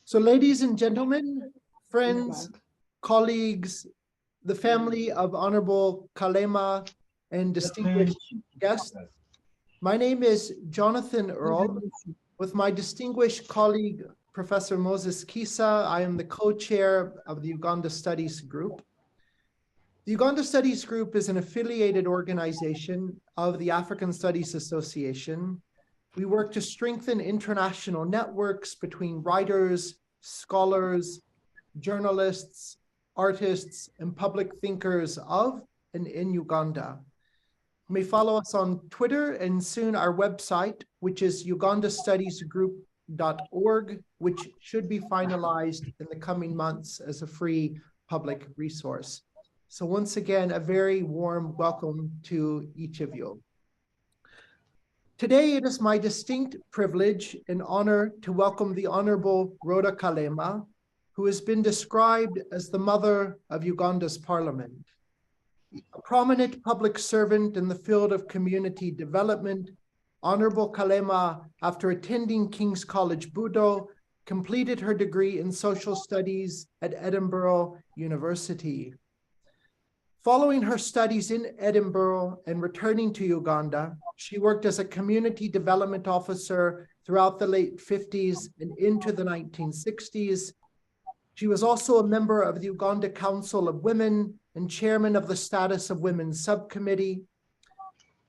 So ladies and gentlemen, friends, colleagues, the family of Honorable Kalema and distinguished guests, my name is Jonathon Earle. With my distinguished colleague, Professor Moses Khisa, I am the co-chair of the Uganda Studies Group. The Uganda Studies Group is an affiliated organization of the African Studies Association. We work to strengthen international networks between writers, scholars, journalists, artists, and public thinkers of and in Uganda. You may follow us on Twitter and soon our website, which is ugandastudiesgroup.org, which should be finalized in the coming months as a free public resource. So once again, a very warm welcome to each of you. Today, it is my distinct privilege and honor to welcome the Honorable Rhoda Kalema, who has been described as the mother of Uganda's parliament. A prominent public servant in the field of community development, Honorable Kalema, after attending King's College Budo, completed her degree in social studies at Edinburgh University. Following her studies in Edinburgh and returning to Uganda, she worked as a community development officer throughout the late 50s and into the 1960s. She was also a member of the Uganda Council of Women and chairman of the Status of Women Subcommittee.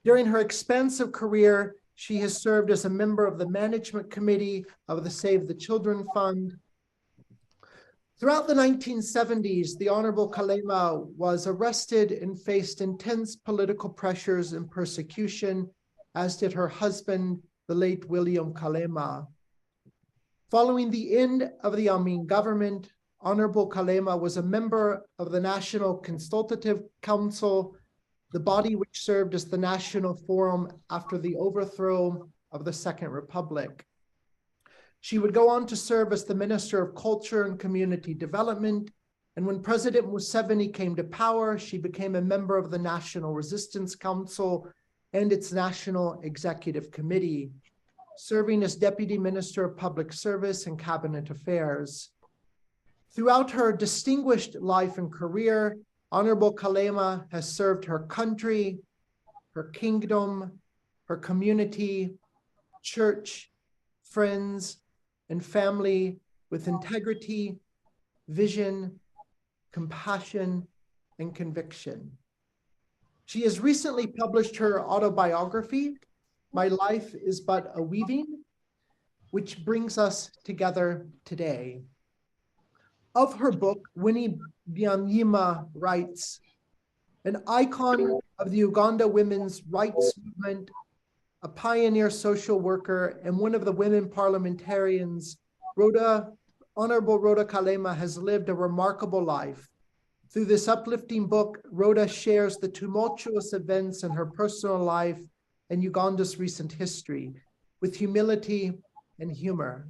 During her expansive career, she has served as a member of the management committee of the Save the Children Fund. Throughout the 1970s, the Honorable Kalema was arrested and faced intense political pressures and persecution, as did her husband, the late William Kalema. Following the end of the Amin government, Honorable Kalema was a member of the National Consultative Council, the body which served as the National Forum after the overthrow of the Second Republic. She would go on to serve as the Minister of Culture and Community Development, and when President Museveni came to power, she became a member of the National Resistance Council and its National Executive Committee, serving as Deputy Minister of Public Service and Cabinet Affairs. Throughout her distinguished life and career, Honorable Kalema has served her country, her kingdom, her community, church, friends, and family with integrity, vision, compassion, and conviction. She has recently published her autobiography, My Life is But a Weaving, which brings us together today. Of her book, Winnie Byanyima writes, an icon of the Uganda women's rights movement, a pioneer social worker, and one of the women parliamentarians, Honorable Rhoda Kalema has lived a remarkable life. Through this uplifting book, Rhoda shares the tumultuous events in her personal life and Uganda's recent history with humility and humor.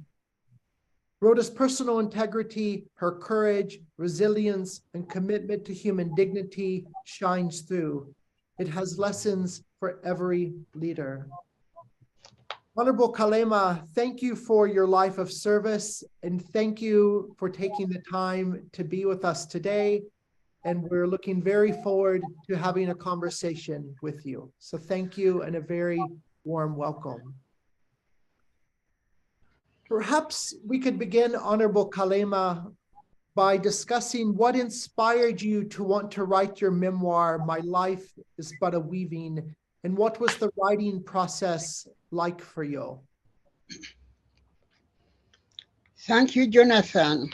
Rhoda's personal integrity, her courage, resilience, and commitment to human dignity shines through. It has lessons for every leader. Honorable Kalema, thank you for your life of service, and thank you for taking the time to be with us today. And we're looking very forward to having a conversation with you. So thank you and a very warm welcome. Perhaps we could begin, Honorable Kalema, by discussing what inspired you to want to write your memoir, My Life is But a Weaving, and what was the writing process like for you? Thank you, Jonathon.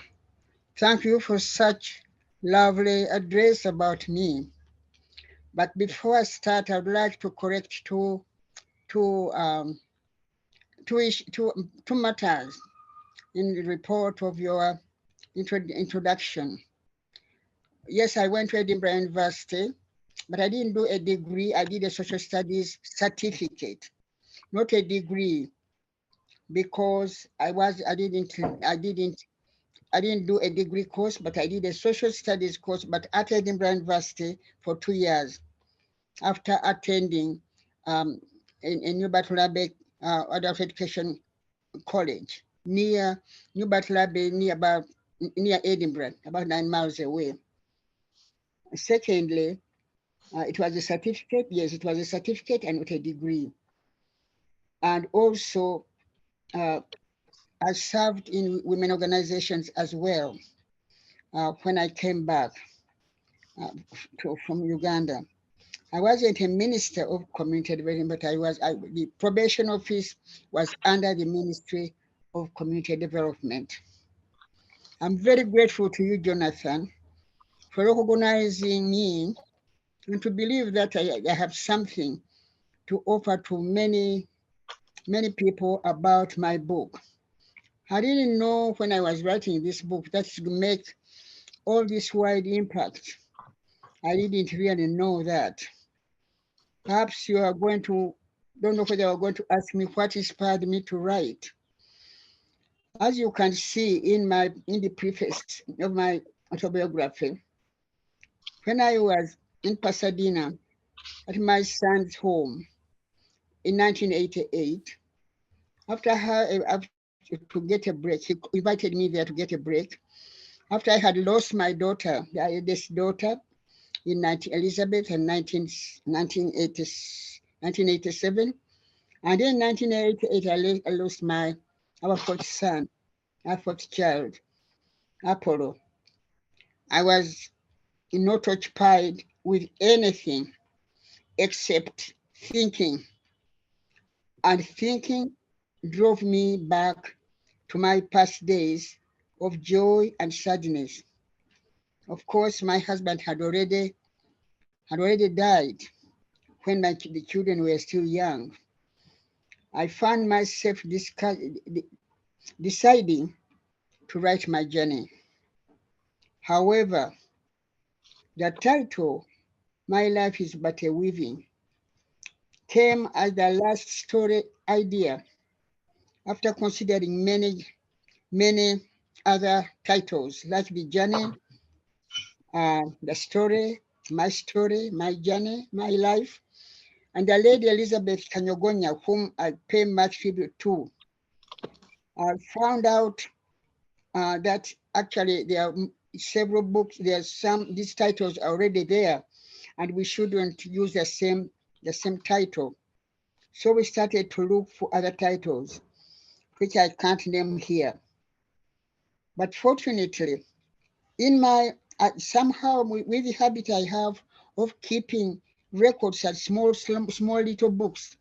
Thank you for such lovely address about me. But before I start, I'd like to correct two matters in the report of your introduction. Yes, I went to Edinburgh University, but I didn't do a degree. I did a social studies certificate, not a degree, because I didn't do a degree course, but I did a social studies course, but at Edinburgh University for 2 years after attending a New Batulabe Adult Education College. near New Butler Bay, near Edinburgh, about 9 miles away. Secondly, it was a certificate. Yes, it was a certificate and with a degree. And also, I served in women organizations as well when I came back from Uganda. I wasn't a minister of community development, but the probation office was under the Ministry of Community Development. I'm very grateful to you, Jonathon, for recognizing me and to believe that I have something to offer to many people about my book. I didn't know when I was writing this book that it would make all this wide impact. I didn't really know that. Perhaps you are going to, don't know whether you are going to ask me what inspired me to write. As you can see in the preface of my autobiography, when I was in Pasadena at my son's home in 1988, to get a break, he invited me there to get a break. After I had lost my daughter, the eldest daughter, in Elizabeth in 1987. And in 1988, I lost our fourth son, our fourth child, Apollo. I was not occupied with anything except thinking. And thinking drove me back to my past days of joy and sadness. Of course, my husband had already died when the children were still young. I found myself deciding to write my journey. However, the title, My Life is But a Weaving, came as the last story idea after considering many other titles like the journey, the story, my journey, my life, and the Lady Elizabeth Kanyogonya, whom I pay much tribute to. I found out that actually there are several books, these titles are already there, and we shouldn't use the same title. So we started to look for other titles, which I can't name here. But fortunately, in my somehow with the habit I have of keeping records at small little books,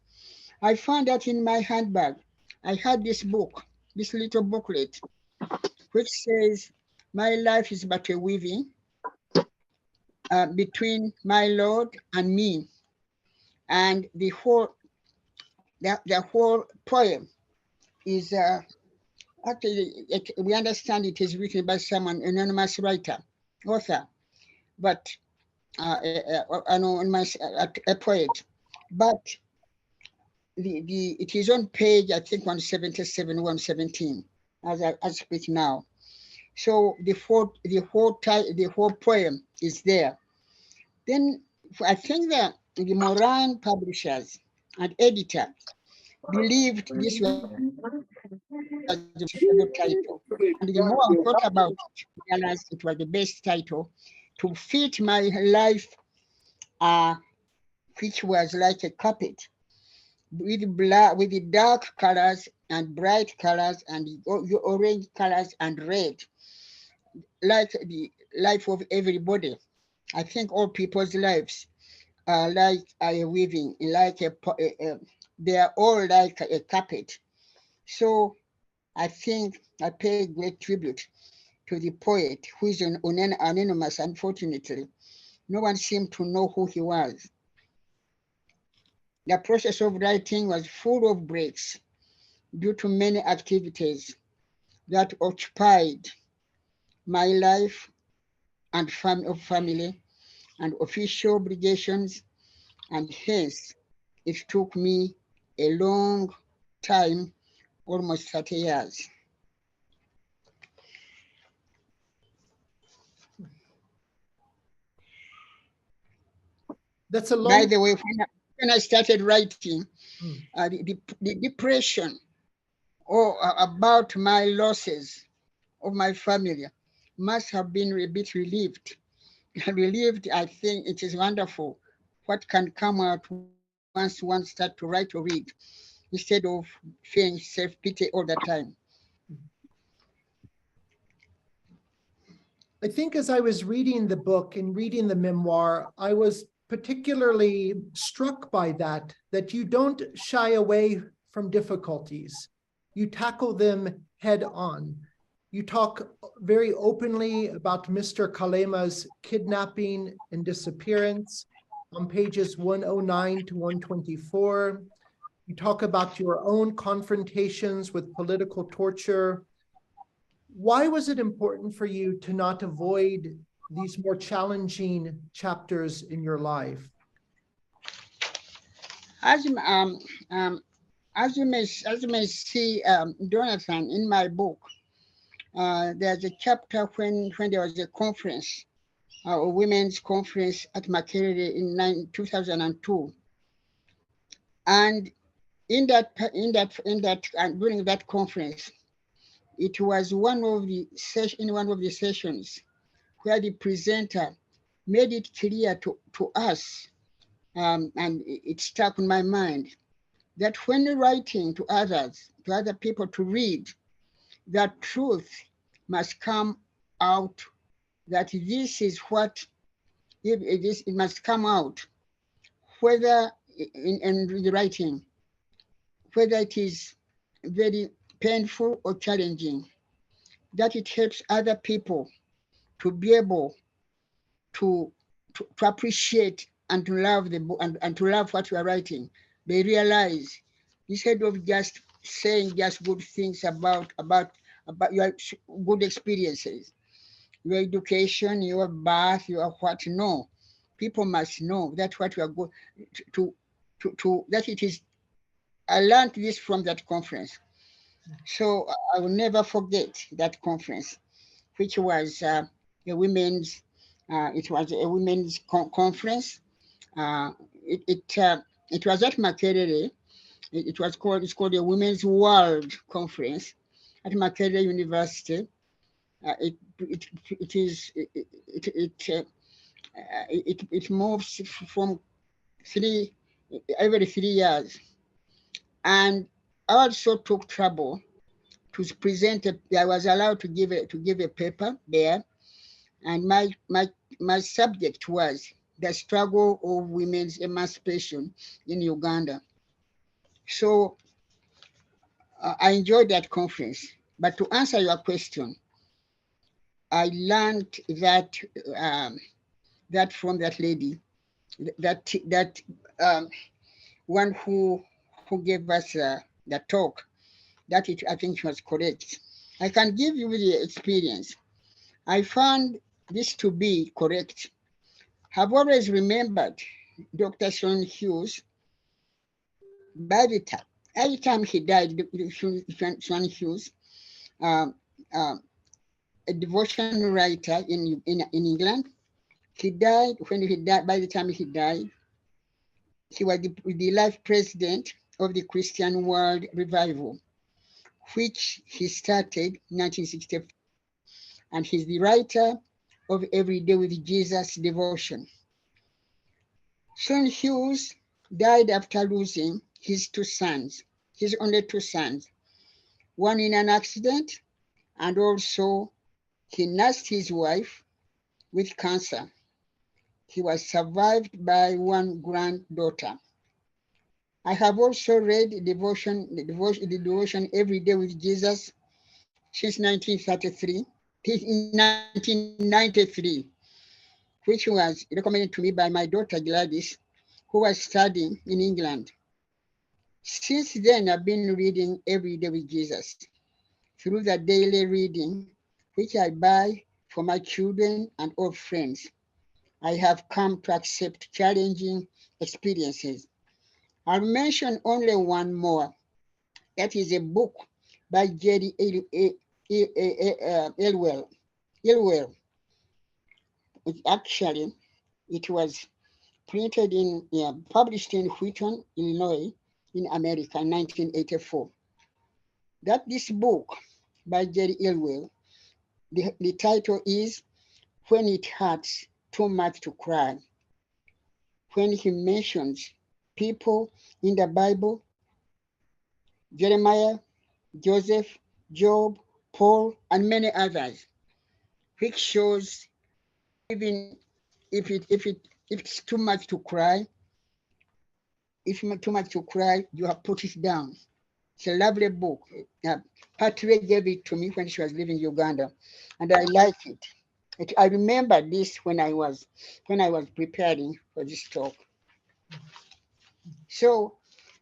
I found that in my handbag I had this book, this little booklet, which says, "My life is but a weaving between my Lord and me," and the whole poem is actually, we understand it is written by someone, anonymous author, but anonymous, a poet. But it is on page, I think, 177, 117, as I speak now. So the whole poem is there. Then I think that the Moran publishers and editor believed this was a suitable title. And the more I thought about it, I realized it was the best title to fit my life, which was like a carpet with the dark colors and bright colors and the orange colors and red, like the life of everybody. I think all people's lives are like a weaving, like they are all like a carpet. So I think I pay great tribute to the poet, who is anonymous, unfortunately. No one seemed to know who he was. The process of writing was full of breaks due to many activities that occupied my life and family and official obligations, and hence it took me a long time, almost 30 years. That's a long. By the way, when I started writing, the depression or about my losses of my family must have been a bit relieved. Relieved, I think it is wonderful what can come out once one starts to write or read instead of feeling self-pity all the time. I think as I was reading the book and reading the memoir, I was particularly struck by that you don't shy away from difficulties. You tackle them head on. You talk very openly about Mr. Kalema's kidnapping and disappearance on pages 109 to 124. You talk about your own confrontations with political torture. Why was it important for you to not avoid these more challenging chapters in your life? As you, um, um, as you may see, Jonathon, in my book, there's a chapter when there was a conference, a women's conference at Makerere in 2002, and during that conference, it was in one of the sessions where the presenter made it clear to us, and it stuck in my mind, that when writing to others, to other people to read, that truth must come out, that this is what it must come out, whether in the writing, whether it is very painful or challenging, that it helps other people to be able to, to appreciate and to love the book and to love what you are writing. They realize, instead of just saying just good things about your good experiences, your education, your birth, your what, no. People must know that what you are going to that it is. I learned this from that conference. So I will never forget that conference, which was a women's. It was a women's conference. Uh, it it uh, it was at Makerere. It's called a Women's World Conference at Makerere University. It is it moves from three every 3 years, and I also took trouble to present. I was allowed to give a paper there, and my subject was the struggle of women's emancipation in Uganda. So I enjoyed that conference. But to answer your question, I learned um, that from that lady, that one who gave us the talk, I think was correct. I can give you the experience. I found this to be correct. Have always remembered Dr. Sean Hughes. By the time, every time he died, Sean Hughes, um, um, a devotion writer in England, he died. When he died, by the time he died, he was the life president of the Christian World Revival, which he started in 1964. And he's the writer of Every Day with Jesus devotion. Sean Hughes died after losing his only two sons, one in an accident, and also he nursed his wife with cancer. He was survived by one granddaughter. I have also read the devotion Every Day with Jesus since 1993, which was recommended to me by my daughter Gladys, who was studying in England. Since then, I've been reading Every Day with Jesus through the daily reading, which I buy for my children and all friends. I have come to accept challenging experiences. I'll mention only one more. That is a book by Jerry Earle. Actually, it was published in Wheaton, Illinois, in America in 1984. that this book by Jerry Earle, the title is When It Hurts Too Much to Cry. When he mentions people in the Bible, Jeremiah, Joseph, Job, Paul, and many others, which shows even if it's too much to cry, if too much to cry, you have put it down. It's a lovely book. Patria gave it to me when she was living in Uganda, and I like it. I remember this when I was preparing for this talk. So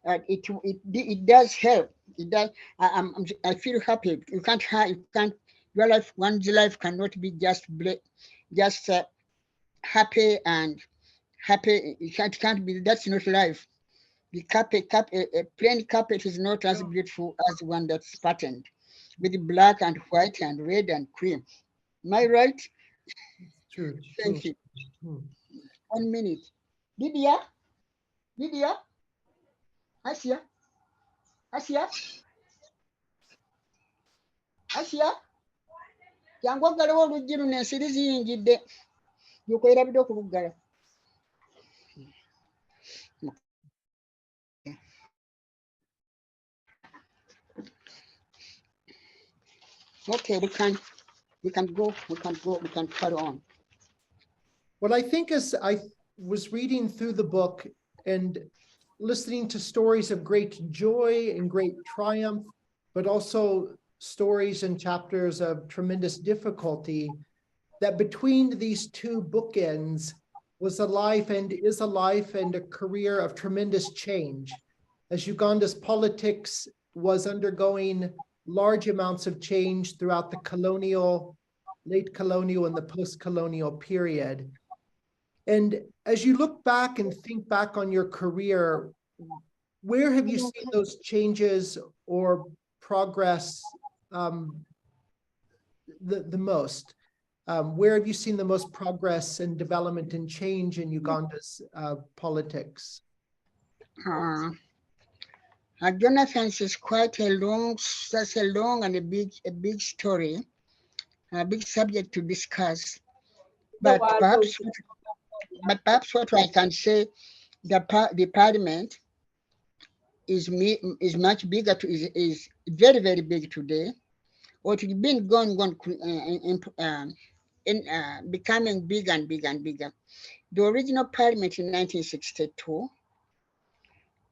it does help. It does. I feel happy. One's life cannot be just happy and happy. It can't be. That's not life. The a plain carpet is not as beautiful as one that's patterned with black and white and red and cream. Am I right? True. Thank you. 1 minute. Lydia? Asia? Yangu oggalawo oluggi luno ensiri ziyingidde. Yukoerabidde okubuggala. Okay, we can carry on. What I think is, I was reading through the book and listening to stories of great joy and great triumph, but also stories and chapters of tremendous difficulty, that between these two bookends was a life and is a life and a career of tremendous change, as Uganda's politics was undergoing large amounts of change throughout the colonial, late colonial, and the post-colonial period. And as you look back and think back on your career, where have you seen those changes or progress the most? Where have you seen the most progress and development and change in Uganda's politics? Jonathon's is quite such a long and a big story, a big subject to discuss. But perhaps what I can say, the parliament is much bigger, is very, very big today. Or it's been becoming bigger and bigger and bigger. The original parliament in 1962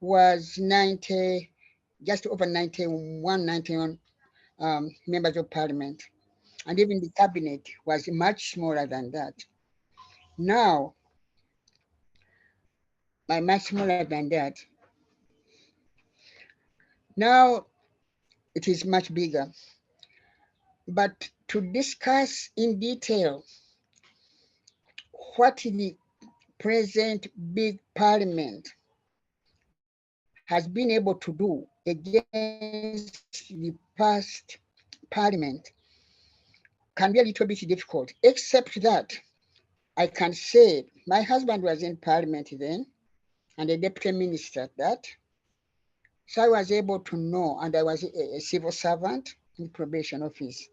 was just over 91 members of parliament. And even the cabinet was much smaller than that. Now, by much smaller than that, now it is much bigger. But to discuss in detail what the present big parliament has been able to do against the past parliament can be a little bit difficult, except that I can say my husband was in parliament then and a deputy minister at that. So I was able to know, and I was a civil servant in the probation office.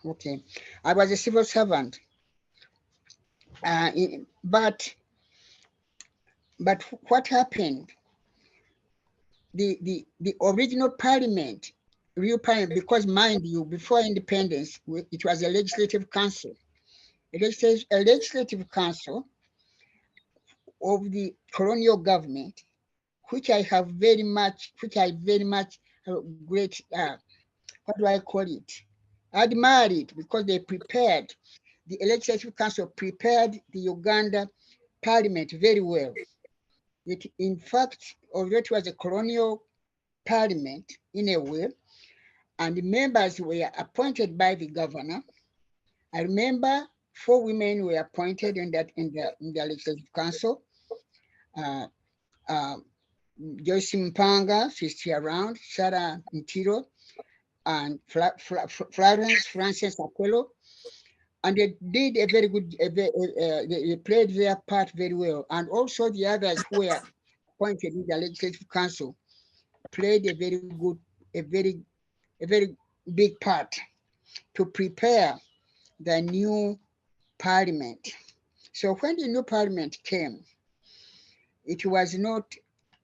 Okay, I was a civil servant. But what happened? The original parliament, real parliament, because mind you, before independence, it was a legislative council. A legislative council of the colonial government, which I very much great, what do I call it? Admire it, because they prepared, the legislative council prepared the Uganda parliament very well. In fact, although it was a colonial parliament in a way, and the members were appointed by the governor, I remember 4 women were appointed in the legislative council. Joyce Mpanga, she's still around, Sarah Ntiro, and Florence Frances Aquelo, and they did a very good, they played their part very well. And also the others who were appointed in the Legislative Council played a very big part to prepare the new parliament. So when the new parliament came, it was not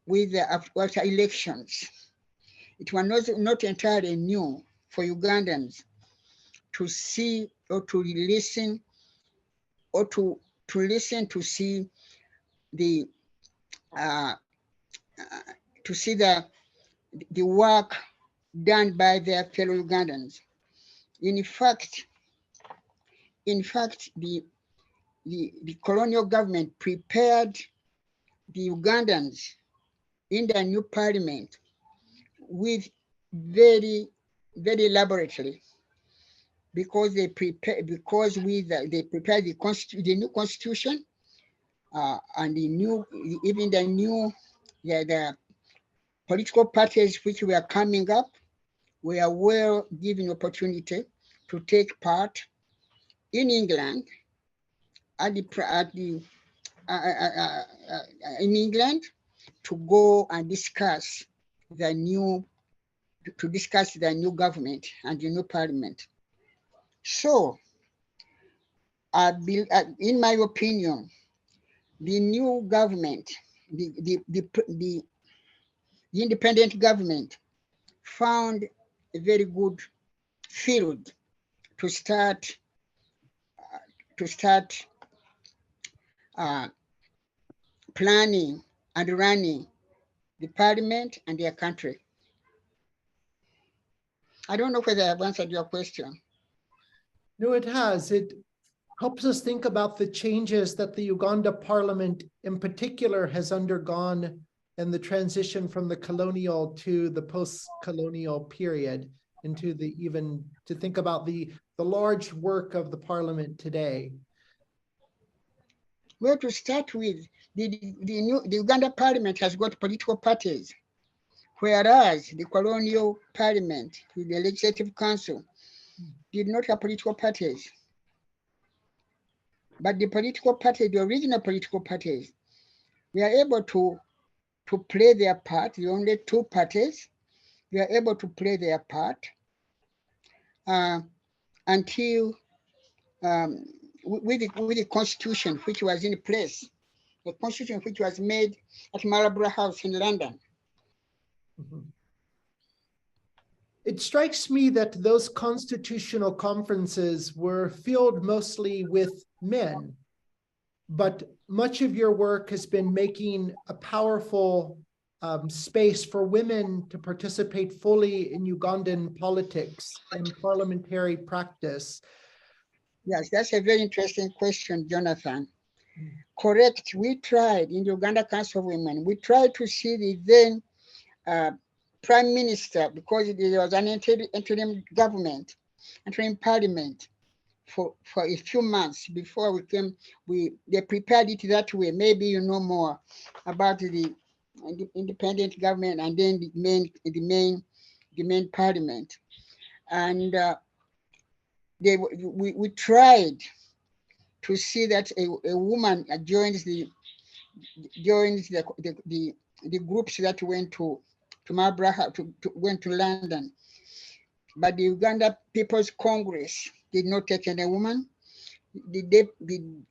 with the after elections. It was not entirely new for Ugandans to see or to listen or to listen to see the the work done by their fellow Ugandans. In fact, the colonial government prepared the Ugandans in the new parliament with very elaborately, because they prepared the new constitution and the political parties which were coming up were well given opportunity to take part in England in England to go and discuss the new government and the new parliament. So, in my opinion, the new government, the independent government, found a very good field to start planning and running the parliament and their country. I don't know whether I've answered your question. No, it has. It helps us think about the changes that the Uganda Parliament in particular has undergone in the transition from the colonial to the post-colonial period, and to think about the large work of the Parliament today. Well, to start with, the Uganda Parliament has got political parties, whereas the colonial Parliament, the Legislative Council, did not have political parties. But the original political parties, were able to play their part. The only two parties were able to play their part until with the constitution which was in place, the constitution which was made at Marlborough House in London. Mm-hmm. It strikes me that those constitutional conferences were filled mostly with men, but much of your work has been making a powerful space for women to participate fully in Ugandan politics and parliamentary practice. Yes, that's a very interesting question, Jonathon. Correct. We tried in the Uganda Council of Women, we tried to see the then Prime Minister, because there was an interim government, interim parliament for a few months before we came. They prepared it that way. Maybe you know more about the independent government and then the main parliament. And we tried to see that a woman joins the groups that went to Marlborough, went to London. But the Uganda People's Congress did not take any woman. Even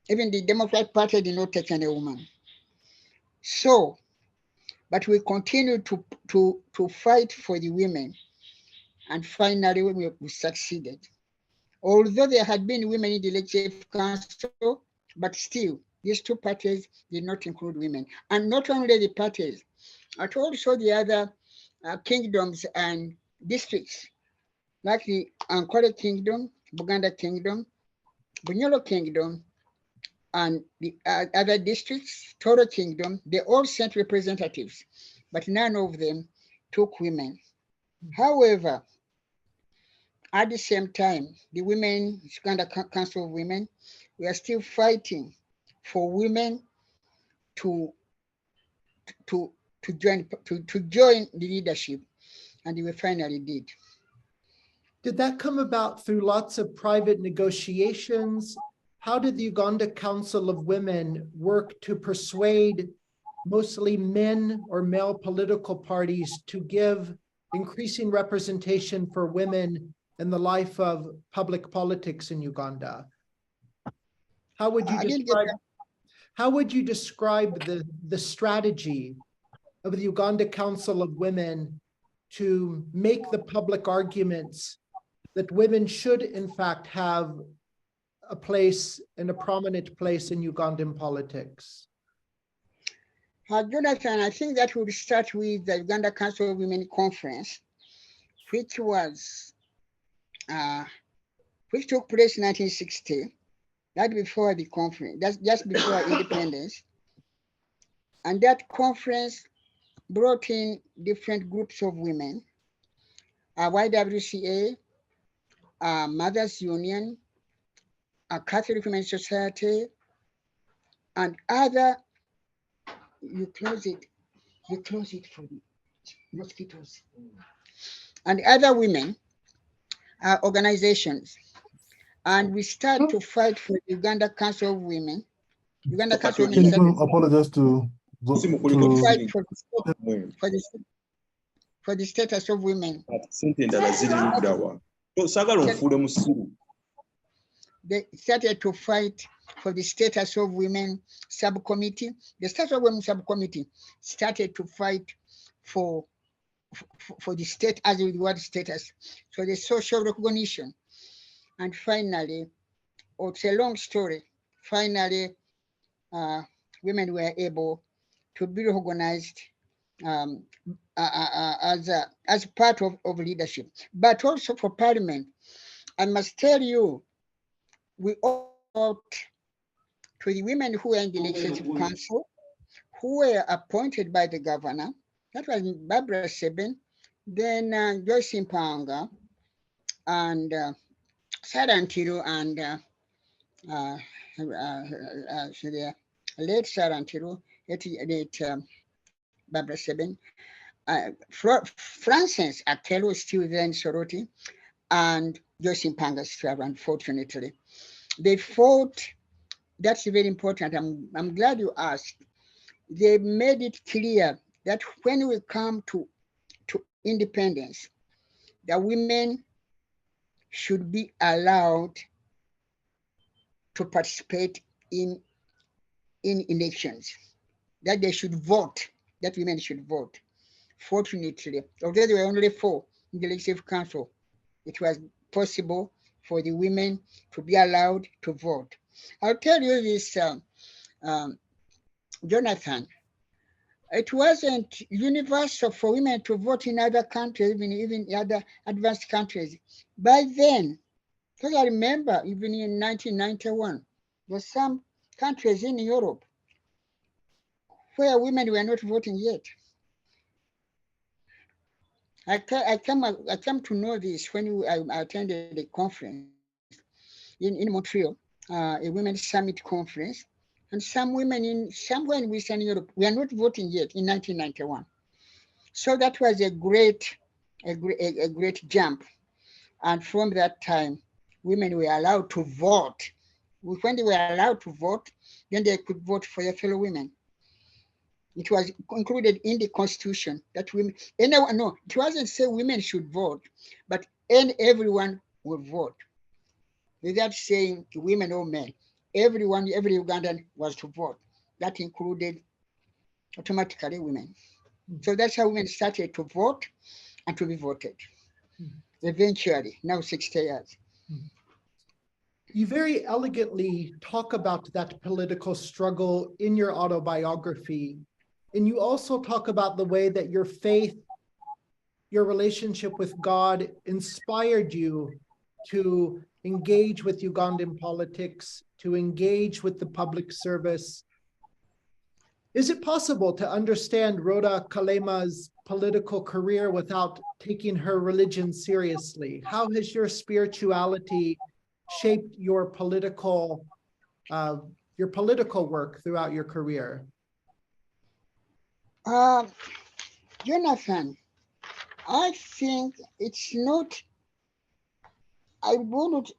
the Democrat Party did not take any woman. So, but we continued to fight for the women, and finally we succeeded. Although there had been women in the Legislative Council, but still, these two parties did not include women. And not only the parties, but also the other kingdoms and districts, like the Ankole Kingdom, Buganda Kingdom, Bunyoro Kingdom, and the other districts, Toro Kingdom, they all sent representatives, but none of them took women. However, at the same time, the Uganda Council of Women, we are still fighting for women to join the leadership, and we finally did. Did that come about through lots of private negotiations? How did the Uganda Council of Women work to persuade mostly men or male political parties to give increasing representation for women in the life of public politics in Uganda. How would you I didn't get describe, that. how would you describe the strategy of the Uganda Council of Women to make the public arguments that women should in fact have a place and a prominent place in Ugandan politics? Jonathon, I think that would start with the Uganda Council of Women Conference, which was which took place in 1960, that before the conference, that's just before independence. And that conference brought in different groups of women, YWCA, Mothers Union, Catholic Women's Society, and other, you close it for the mosquitoes, and other women organizations. And we start to fight for the Uganda Council of Women. Uganda Council of Women started Apologize to to fight for the status of women. They started to fight for the status of women subcommittee. The status of women subcommittee started to fight for the state, as with the word status, so the social recognition. And finally, it's a long story. Finally, women were able to be recognized as part of leadership, but also for parliament. I must tell you, we ought to the women who were in the legislative council, who were appointed by the governor. That was Barbara Seben, then Joyce Mpanga, and Sarah Ntiru, and late Sarah Ntiru, late Barbara Seben, Frances Akelo is still there in Soroti, and Joyce Mpanga is still, unfortunately. They fought. That's very important. I'm glad you asked. They made it clear that when we come to independence, the women should be allowed to participate in elections, that they should vote, that women should vote. Fortunately, although there were only 4 in the legislative council, it was possible for the women to be allowed to vote. I'll tell you this, Jonathon. It wasn't universal for women to vote in other countries, even other advanced countries. By then, because I remember even in 1991, there's some countries in Europe where women were not voting yet. I came to know this when I attended a conference in Montreal, a women's summit conference, and some women somewhere in Western Europe were not voting yet in 1991. So that was a great jump. And from that time, women were allowed to vote. When they were allowed to vote, then they could vote for their fellow women. It was included in the constitution that women, no, it wasn't say women should vote, but everyone would vote. Without saying women or men, every Ugandan was to vote. That included automatically women. So that's how women started to vote and to be voted. Eventually, now 60 years. You very elegantly talk about that political struggle in your autobiography. And you also talk about the way that your faith, your relationship with God inspired you to engage with Ugandan politics, to engage with the public service. Is it possible to understand Rhoda Kalema's political career without taking her religion seriously? How has your spirituality shaped your political work throughout your career? Jonathon, I think it's not, I don't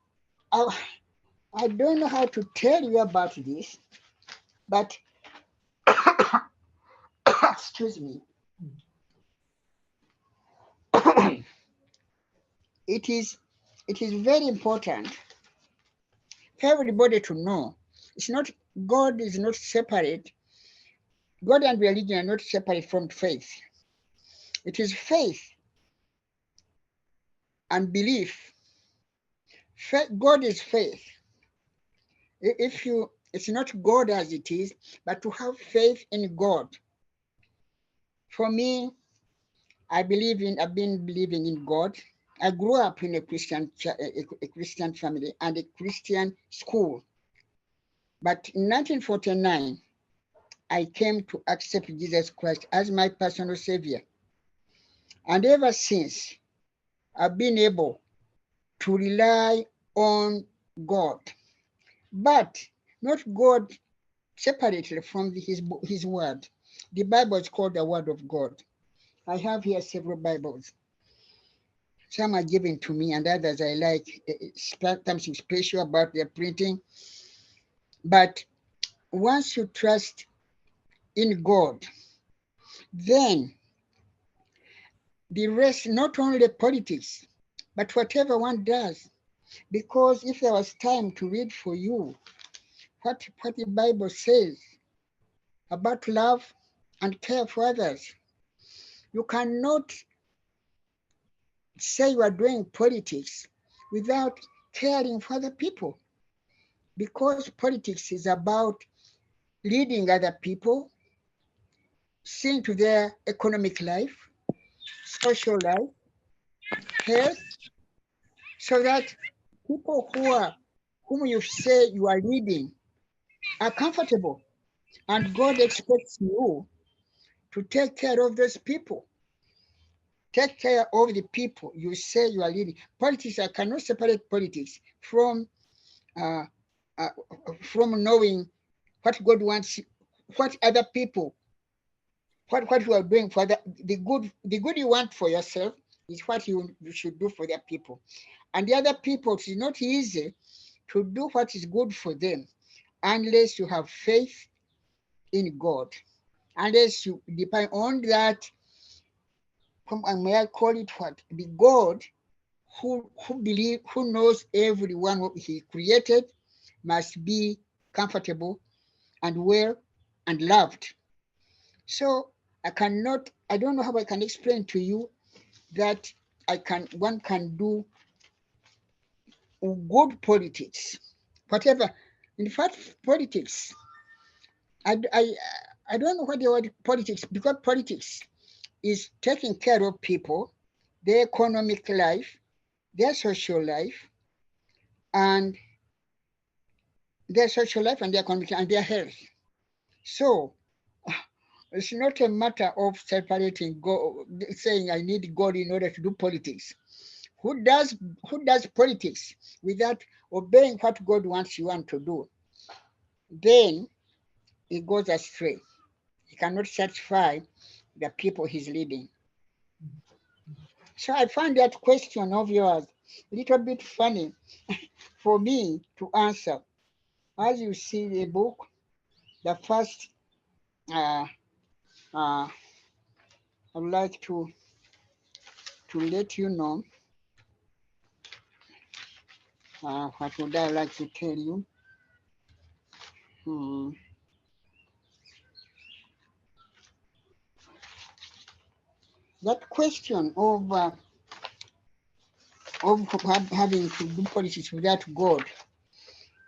know how to tell you about this, but excuse me, it is very important for everybody to know. It's not, God is not separate. God and religion are not separate from faith. It is faith and belief. God is faith. If you, it's not God as it is, but to have faith in God. For me, I've been believing in God. I grew up in a Christian family and a Christian school. But in 1949, I came to accept Jesus Christ as my personal savior. And ever since, I've been able to rely on God. But not God separately from his word. The Bible is called the Word of God. I have here several Bibles. Some are given to me and others I like, something special about their printing. But once you trust in God, then the rest, not only politics, but whatever one does. Because if there was time to read for you what the Bible says about love and care for others, you cannot say you are doing politics without caring for other people. Because politics is about leading other people, seeing to their economic life, social life, health, so that people whom you say you are leading are comfortable. And God expects you to take care of those people. Take care of the people you say you are leading. Politics, I cannot separate politics from knowing what God wants, what other people, what you are doing for the good you want for yourself is what you should do for the people. And the other people, it's not easy to do what is good for them unless you have faith in God, unless you depend on that, may I call it what? The God who knows everyone what he created must be comfortable and well and loved. So I don't know how I can explain to you that one can do good politics, whatever. In fact, politics, I don't know what the word politics, because politics is taking care of people, their economic life, their social life, and their economic and their health. So it's not a matter of separating God, saying I need God in order to do politics. Who does politics without obeying what God wants you to do? Then he goes astray. He cannot satisfy the people he's leading. So I find that question of yours a little bit funny for me to answer. As you see the book, the first, I would like to let you know, what would I like to tell you? That question of having to do politics without God.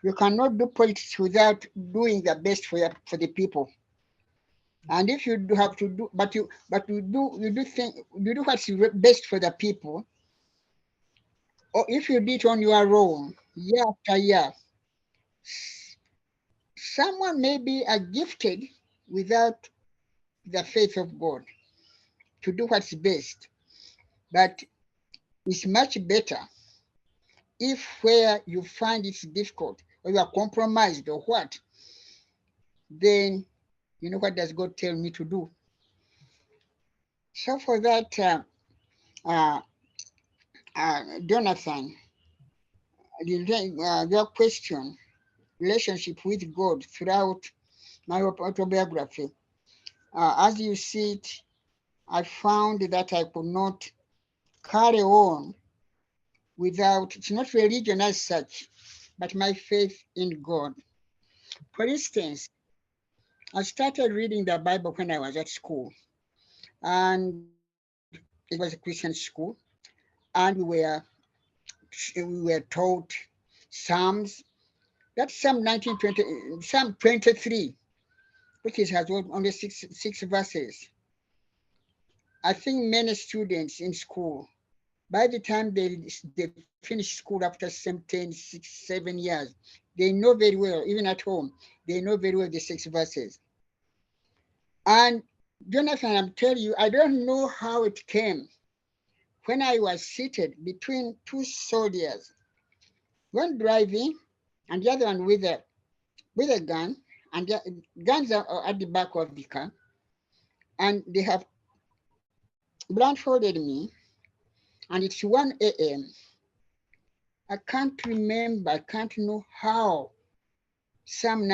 You cannot do politics without doing the best for the people. And if you do have to do, but you do what's best for the people, or if you do it on your own, year after year, someone may be gifted without the faith of God to do what's best. But it's much better if where you find it's difficult or you are compromised or what, then you know what does God tell me to do. So for that, Jonathon, your question, relationship with God throughout my autobiography, As you see it, I found that I could not carry on without, it's not religion as such, but my faith in God. For instance, I started reading the Bible when I was at school, and it was a Christian school, and we were taught Psalms. That's Psalm 1920, Psalm 23, which has only six verses. I think many students in school, by the time they finish school after some 10, 6, 7 years, they know very well, even at home, they know very well the 6 verses. And Jonathon, I'm telling you, I don't know how it came. When I was seated between two soldiers, one driving and the other one with a gun, and the guns are at the back of the car, and they have blindfolded me, and it's 1 a.m. I can't remember, I can't know how Psalm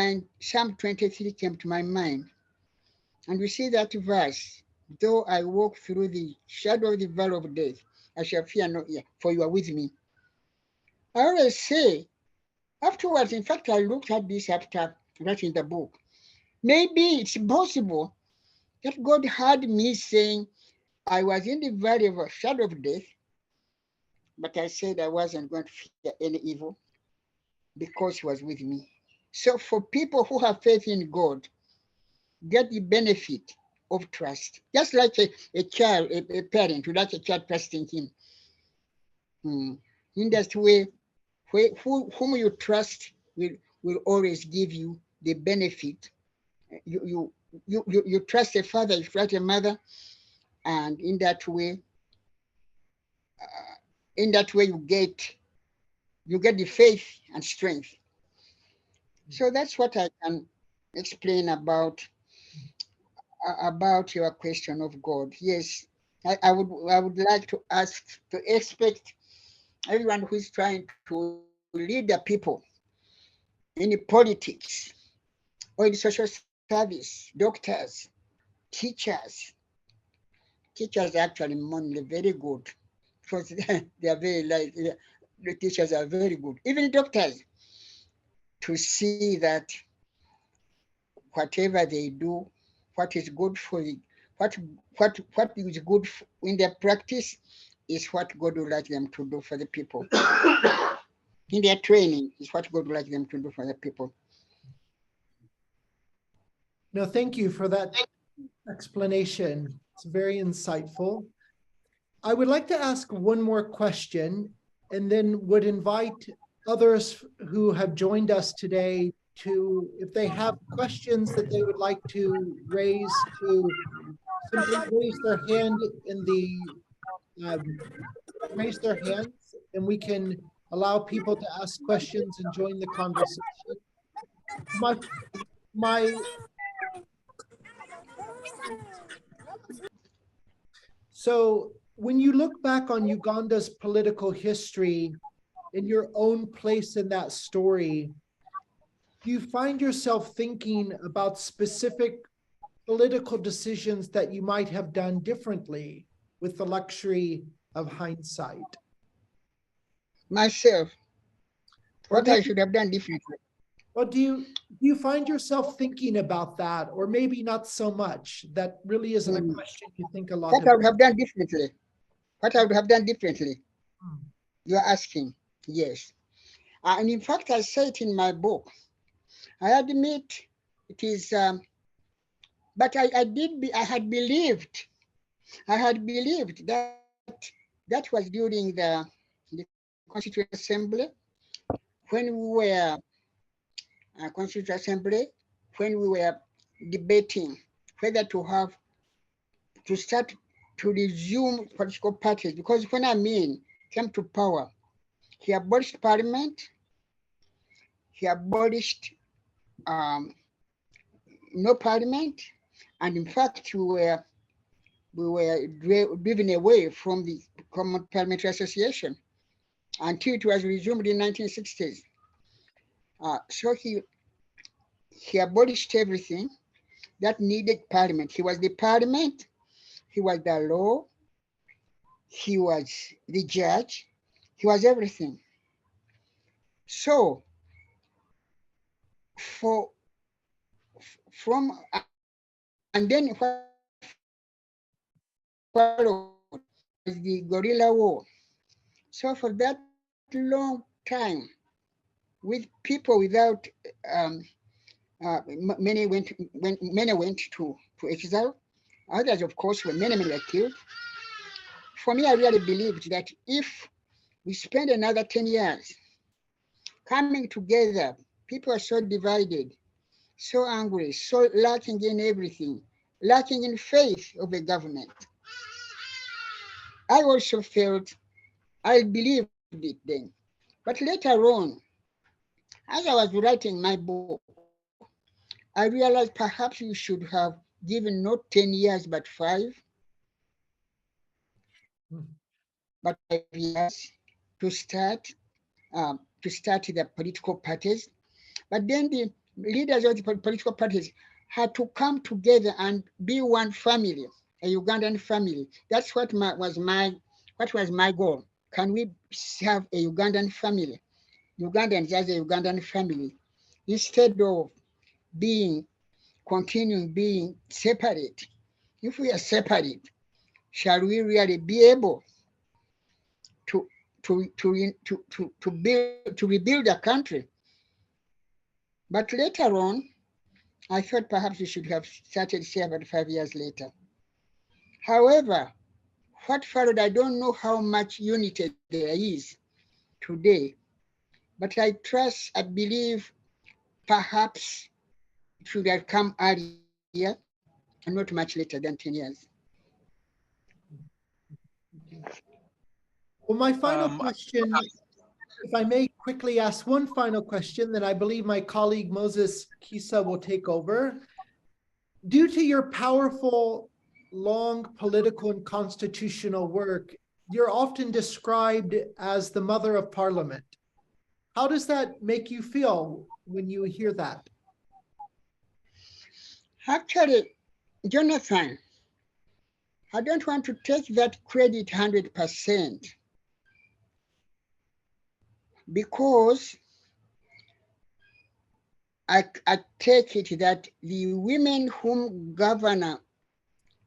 23 came to my mind. And we see that verse, though I walk through the shadow of the valley of death, I shall fear no evil, for you are with me. I always say, afterwards, in fact, I looked at this after writing the book. Maybe it's possible that God had me saying, I was in the valley of a shadow of death, but I said I wasn't going to fear any evil because he was with me. So for people who have faith in God, get the benefit of trust. Just like a child, a parent who like a child trusting him. In that way, whom you trust will always give you the benefit. You trust a father, you trust a mother, and in that way you get the faith and strength. So that's what I can explain about your question of God. Yes, I would like to expect everyone who is trying to lead the people in the politics or in the social service, doctors, teachers. Teachers are actually money very good because they are very like the teachers are very good. Even doctors, to see that whatever they do, what is good for the, what is good in their practice is what God would like them to do for the people. In their training is what God would like them to do for the people. No, thank you for that explanation. It's very insightful. I would like to ask one more question and then would invite others who have joined us today to, if they have questions that they would like to raise, to simply raise their hand in the, raise their hands, and we can allow people to ask questions and join the conversation. My So when you look back on Uganda's political history, in your own place in that story, do you find yourself thinking about specific political decisions that you might have done differently with the luxury of hindsight? Myself, what I should have done differently. Well, do you find yourself thinking about that, or maybe not so much? That really isn't a question you think a lot What about. I would have done differently. What I would have done differently. You are asking, yes. And in fact, I say it in my book. I admit it is, but I had believed that that was during the Constituent Assembly when we were Constituent Assembly when we were debating whether to start to resume political parties, because when Amin came to power, he abolished parliament, he abolished no parliament, and in fact we were driven away from the Common Parliamentary Association until it was resumed in 1960s. So he abolished everything, that needed parliament. He was the parliament, he was the law, he was the judge, he was everything. So for from and then what followed was the guerrilla war. So for that long time, with people without many went to exile. Others, of course, many were killed. For me, I really believed that if we spend another 10 years coming together, people are so divided, so angry, so lacking in everything, lacking in faith of the government. I also felt, I believed it then. But later on, as I was writing my book, I realized perhaps we should have given not 10 years, but 5, but 5 years to start the political parties. But then the leaders of the political parties had to come together and be one family, a Ugandan family. That's what was my goal. Can we have a Ugandan family, Ugandans as a Ugandan family, instead of continuing being separate? If we are separate, shall we really be able to rebuild a country? But later on, I thought perhaps we should have started 5 years later. However, what followed, I don't know how much unity there is today, but I trust, I believe perhaps it should have come earlier and not much later than 10 years. Well, my final question, if I may quickly ask one final question, then I believe my colleague Moses Khisa will take over. Due to your powerful, long political and constitutional work, you're often described as the mother of parliament. How does that make you feel when you hear that? Actually, Jonathon, I don't want to take that credit 100%, because I take it that the women whom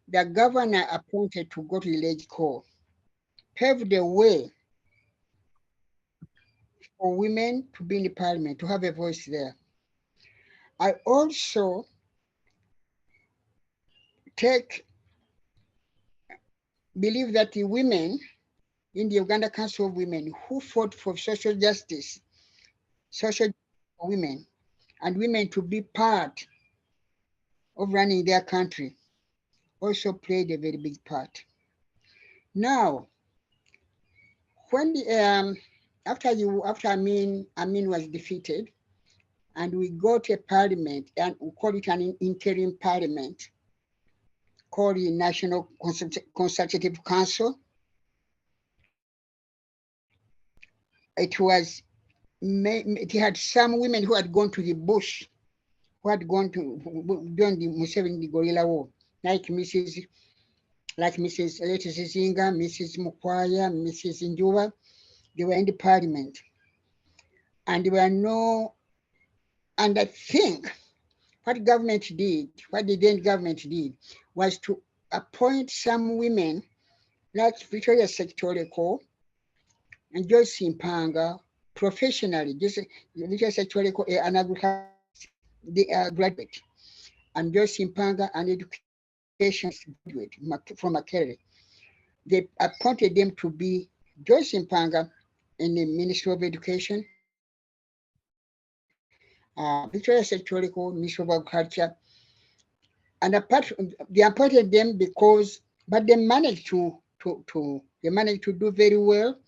the governor appointed to go to the Village Court paved the way for women to be in the parliament, to have a voice there. I also believe that the women in the Uganda Council of Women who fought for social justice for women, and women to be part of running their country, also played a very big part. Now, when after Amin was defeated, and we got a parliament, and we call it an interim parliament, called the National Consultative Council. It had some women who had gone to the bush, who had gone to during the Museveni guerrilla war, like Mrs. Zinga, Mrs. Mukwaya, Mrs. Njuba. They were in the parliament, and and I think what the then government did, was to appoint some women like Victoria Secretarial and Joyce Impanga professionally. Victoria Secretarial, an agriculturist, graduate, and Joyce Impanga, an education graduate from Makerere. They appointed them to be Joyce Impanga in the Ministry of Education, Victoria Secretarial, Ministry of Agriculture, and they appointed them but they managed to do very well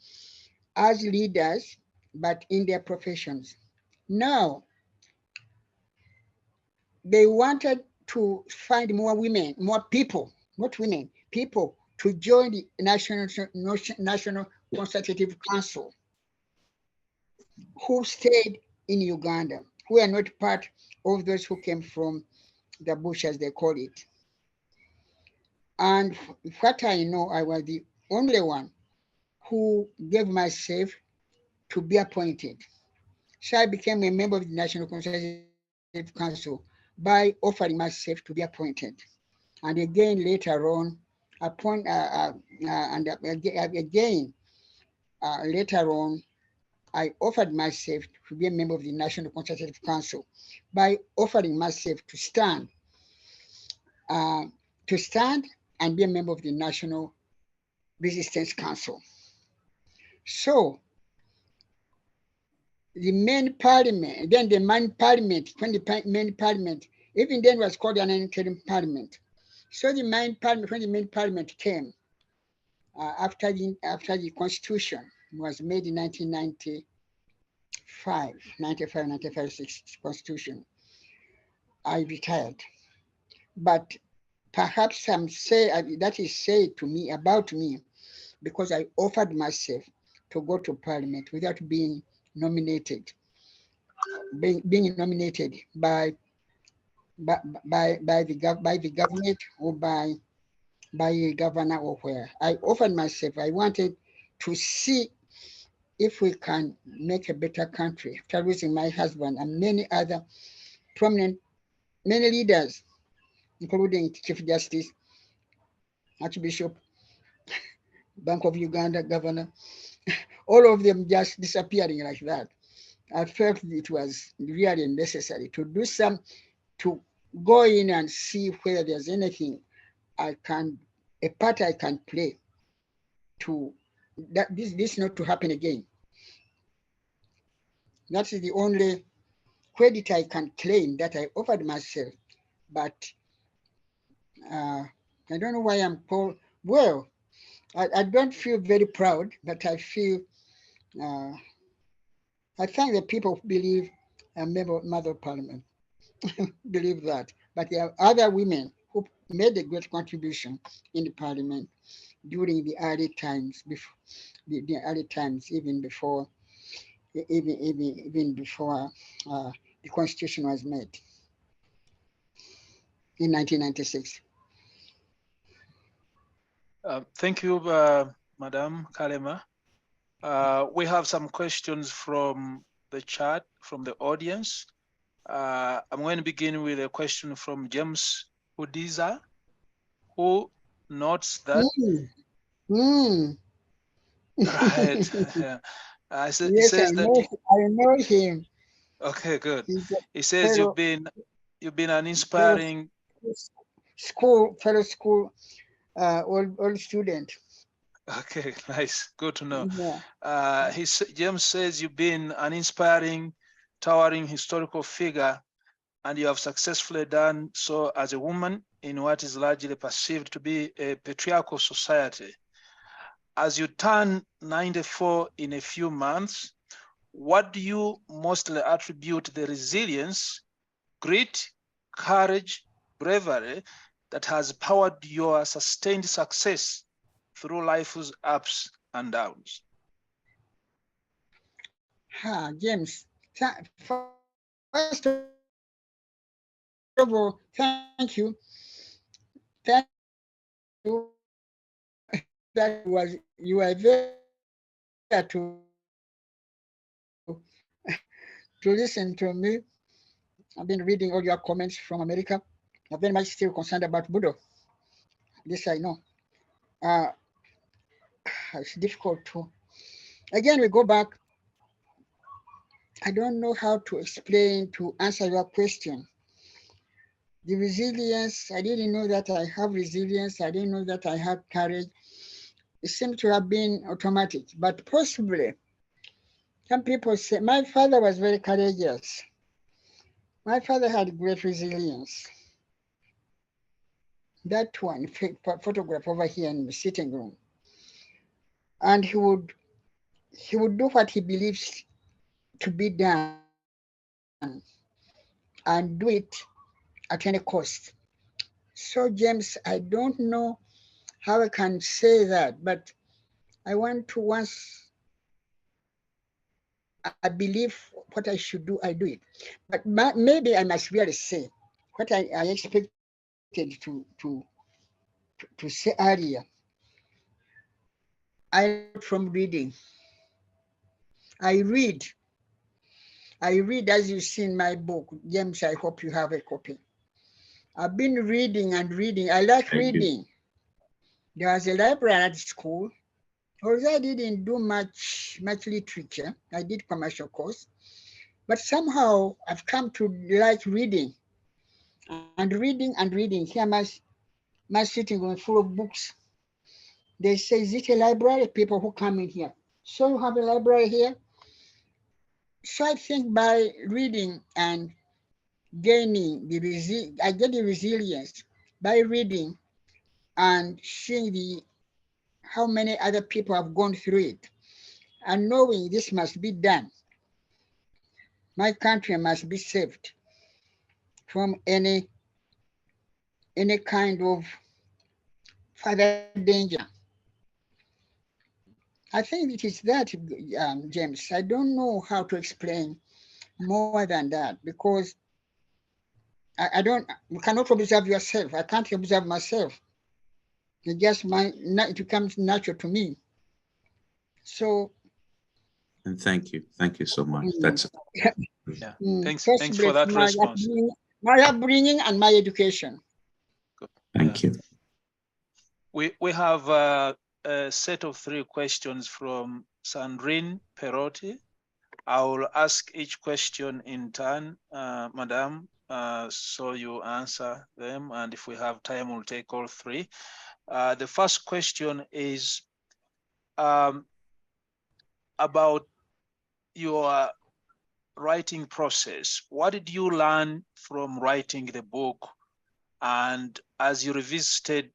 as leaders, but in their professions. Now, they wanted to find more people, not women, people to join the National Consultative Council who stayed in Uganda, who are not part of those who came from the bush as they call it. And what I know, I was the only one who gave myself to be appointed. So I became a member of the National Consultative Council by offering myself to be appointed. And again, later on, later on, I offered myself to be a member of the National Consultative Council by offering myself uh, to stand and be a member of the National Resistance Council. So the main parliament, then the main parliament, when the main parliament, even then was called an interim parliament. So the main parliament, when the main parliament came, after the constitution was made in 1995, 6 constitution, I retired. But perhaps some say that is said to me about me because I offered myself to go to parliament without being nominated, being nominated by the government or by a governor or where. I offered myself. I wanted to see if we can make a better country after losing my husband and many other many leaders, including Chief Justice, Archbishop, Bank of Uganda governor, all of them just disappearing like that. I felt it was really necessary to do to go in and see whether there's anything a part I can play to that this not to happen again. That is the only credit I can claim that I offered myself. But I don't know why I'm called. Well, I don't feel very proud, but I feel I thank the people who believe I'm Mother of Parliament. Believe that. But there are other women who made a great contribution in the Parliament during the early times, before the early times, even before the Constitution was made in 1996. Thank you, Madam Kalema. We have some questions from the chat, from the audience. I'm going to begin with a question from James Udiza, who notes that. Right. Yes, says I know him. Okay, good. He says you've been an inspiring fellow school old student. Okay, nice. Good to know. Yeah. James says you've been an inspiring, towering historical figure, and you have successfully done so as a woman in what is largely perceived to be a patriarchal society. As you turn 94 in a few months, what do you mostly attribute the resilience, grit, courage, bravery that has powered your sustained success through life's ups and downs? James, first of all, thank you. Thank you that you were there to listen to me. I've been reading all your comments from America. I'm very much still concerned about Budo. This I know. It's difficult to. Again, we go back. I don't know how to explain, to answer your question. The resilience, I didn't know that I have resilience. I didn't know that I have courage. It seems to have been automatic, but possibly some people say, my father was very courageous. My father had great resilience. That one, photograph over here in the sitting room. And he would do what he believes to be done and do it at any cost. So James, I don't know how I can say that, but I want to once I believe what I should do, I do it. But maybe I must really say, what I expected to say earlier. I learn from reading. I read as you see in my book. James, I hope you have a copy. I've been reading and reading. I like reading. There was a library at school. Although I didn't do much literature, I did commercial course, but somehow I've come to like reading and reading and reading. Here my sitting room full of books. They say, is it a library? People who come in here. So you have a library here? So I think by reading and gaining I get the resilience by reading and seeing how many other people have gone through it and knowing this must be done. My country must be saved from any kind of further danger. I think it is that, James. I don't know how to explain more than that because you cannot observe yourself. I can't observe myself. It becomes natural to me. So. And thank you so much. That's yeah. Thanks for that response. My upbringing and my education. Thank you. We have a set of 3 questions from Sandrine Perotti. I will ask each question in turn, Madam, so you answer them, and if we have time, we'll take all 3. The first question is about your writing process. What did you learn from writing the book? And as you revisited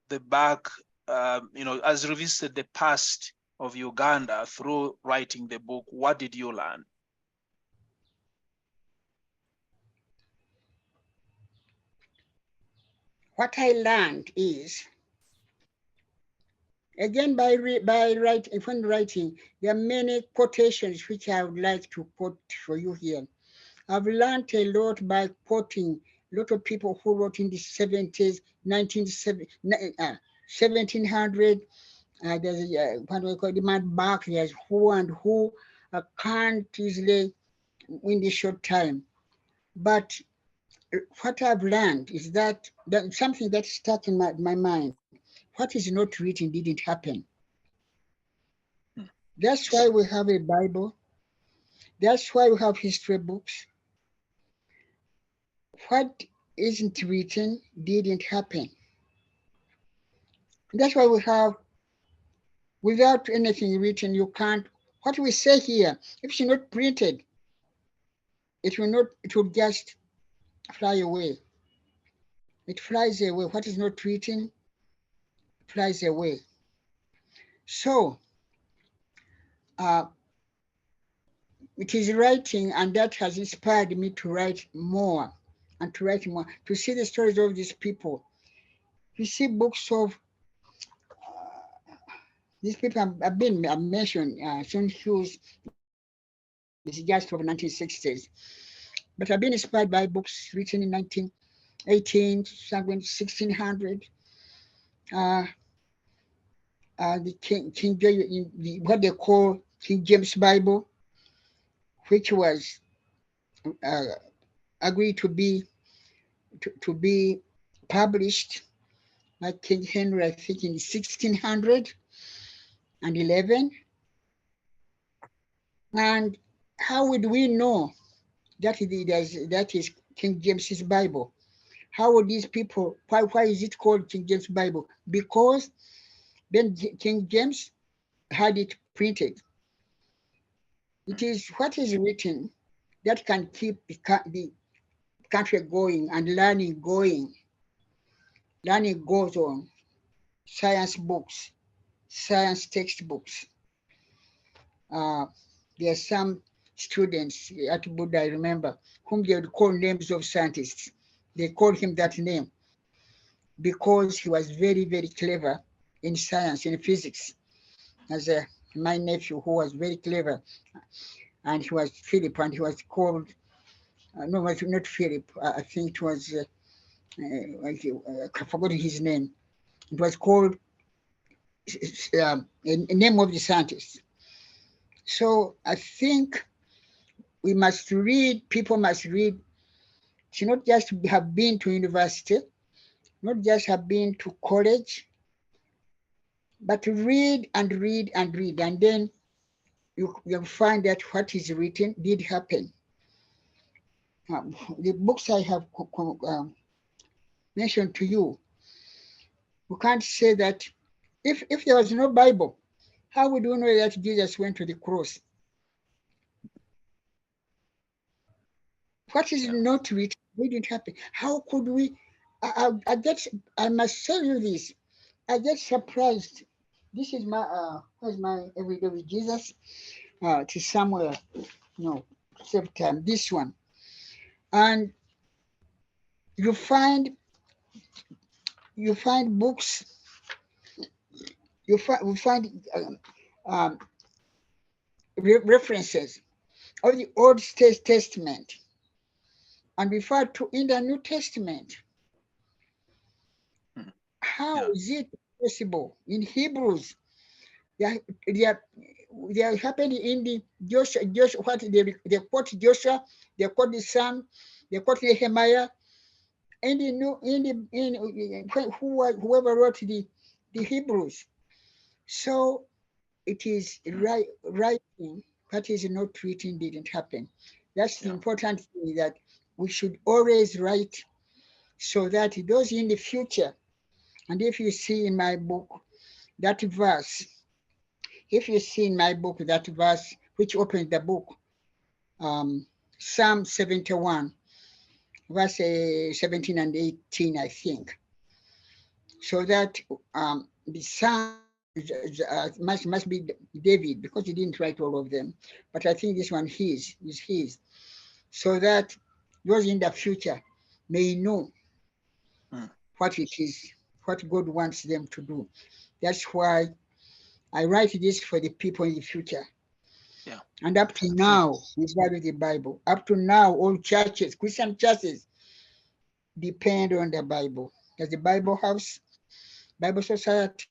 the as you revisited the past of Uganda through writing the book, what did you learn? What I learned is, again, when writing, there are many quotations which I would like to quote for you here. I've learned a lot by quoting a lot of people who wrote in the 70s, 1700. There's what we call the man back. There's who and who can't easily in this short time. But what I've learned is that something that stuck in my mind. What is not written didn't happen. That's why we have a Bible. That's why we have history books. What isn't written didn't happen. That's why we have, without anything written, you can't, what we say here, if it's not printed, it will just fly away. It flies away. What is not written flies away. So, it is writing, and that has inspired me to write more and to write more, to see the stories of these people. You see books of these people have been mentioned, Sun Hughes, this is just of 1960s. But I've been inspired by books written in 1918, 1600. The King what they call King James Bible, which was agreed to be published by King Henry, I think, in 1611. And how would we know that is King James's Bible? How would these people? Why is it called King James Bible? Because then King James had it printed. It is what is written that can keep the country going and learning going. Learning goes on. Science books, science textbooks. There are some students at Buddha, I remember, whom they would call names of scientists. They called him that name because he was very, very clever in science, in physics. As my nephew, who was very clever, and he was Philip, and he was called no, it was not Philip. I think it was, I've forgotten his name. It was called a name of the scientist. So I think we must read, people must read, to not just have been to university, not just have been to college, but to read and read and read. And then you'll find that what is written did happen. The books I have mentioned to you, we can't say that if there was no Bible, how would we know that Jesus went to the cross? What is not written didn't happen. How could we? I must tell you this. I get surprised. This is my where's my everyday with Jesus? To somewhere, no, except this one. And you find books. We find references of the Old Testament and referred to in the New Testament. How is it possible in Hebrews? They are happening in the Joshua. What they quote Joshua, they quote the Psalm, they quote Nehemiah, and whoever wrote the Hebrews. So it is writing what is not written didn't happen. That's the important thing, that we should always write so that those in the future, and if you see in my book that verse, if you see in my book that verse which opens the book, Psalm 71, verse 17 and 18, I think. So that the Psalm must be David, because he didn't write all of them. But I think this one is his. So that those in the future may know what it is, what God wants them to do. That's why I write this for the people in the future. Yeah. And up to now, we value the Bible. Up to now, all churches, Christian churches, depend on the Bible. There's the Bible House, Bible Society,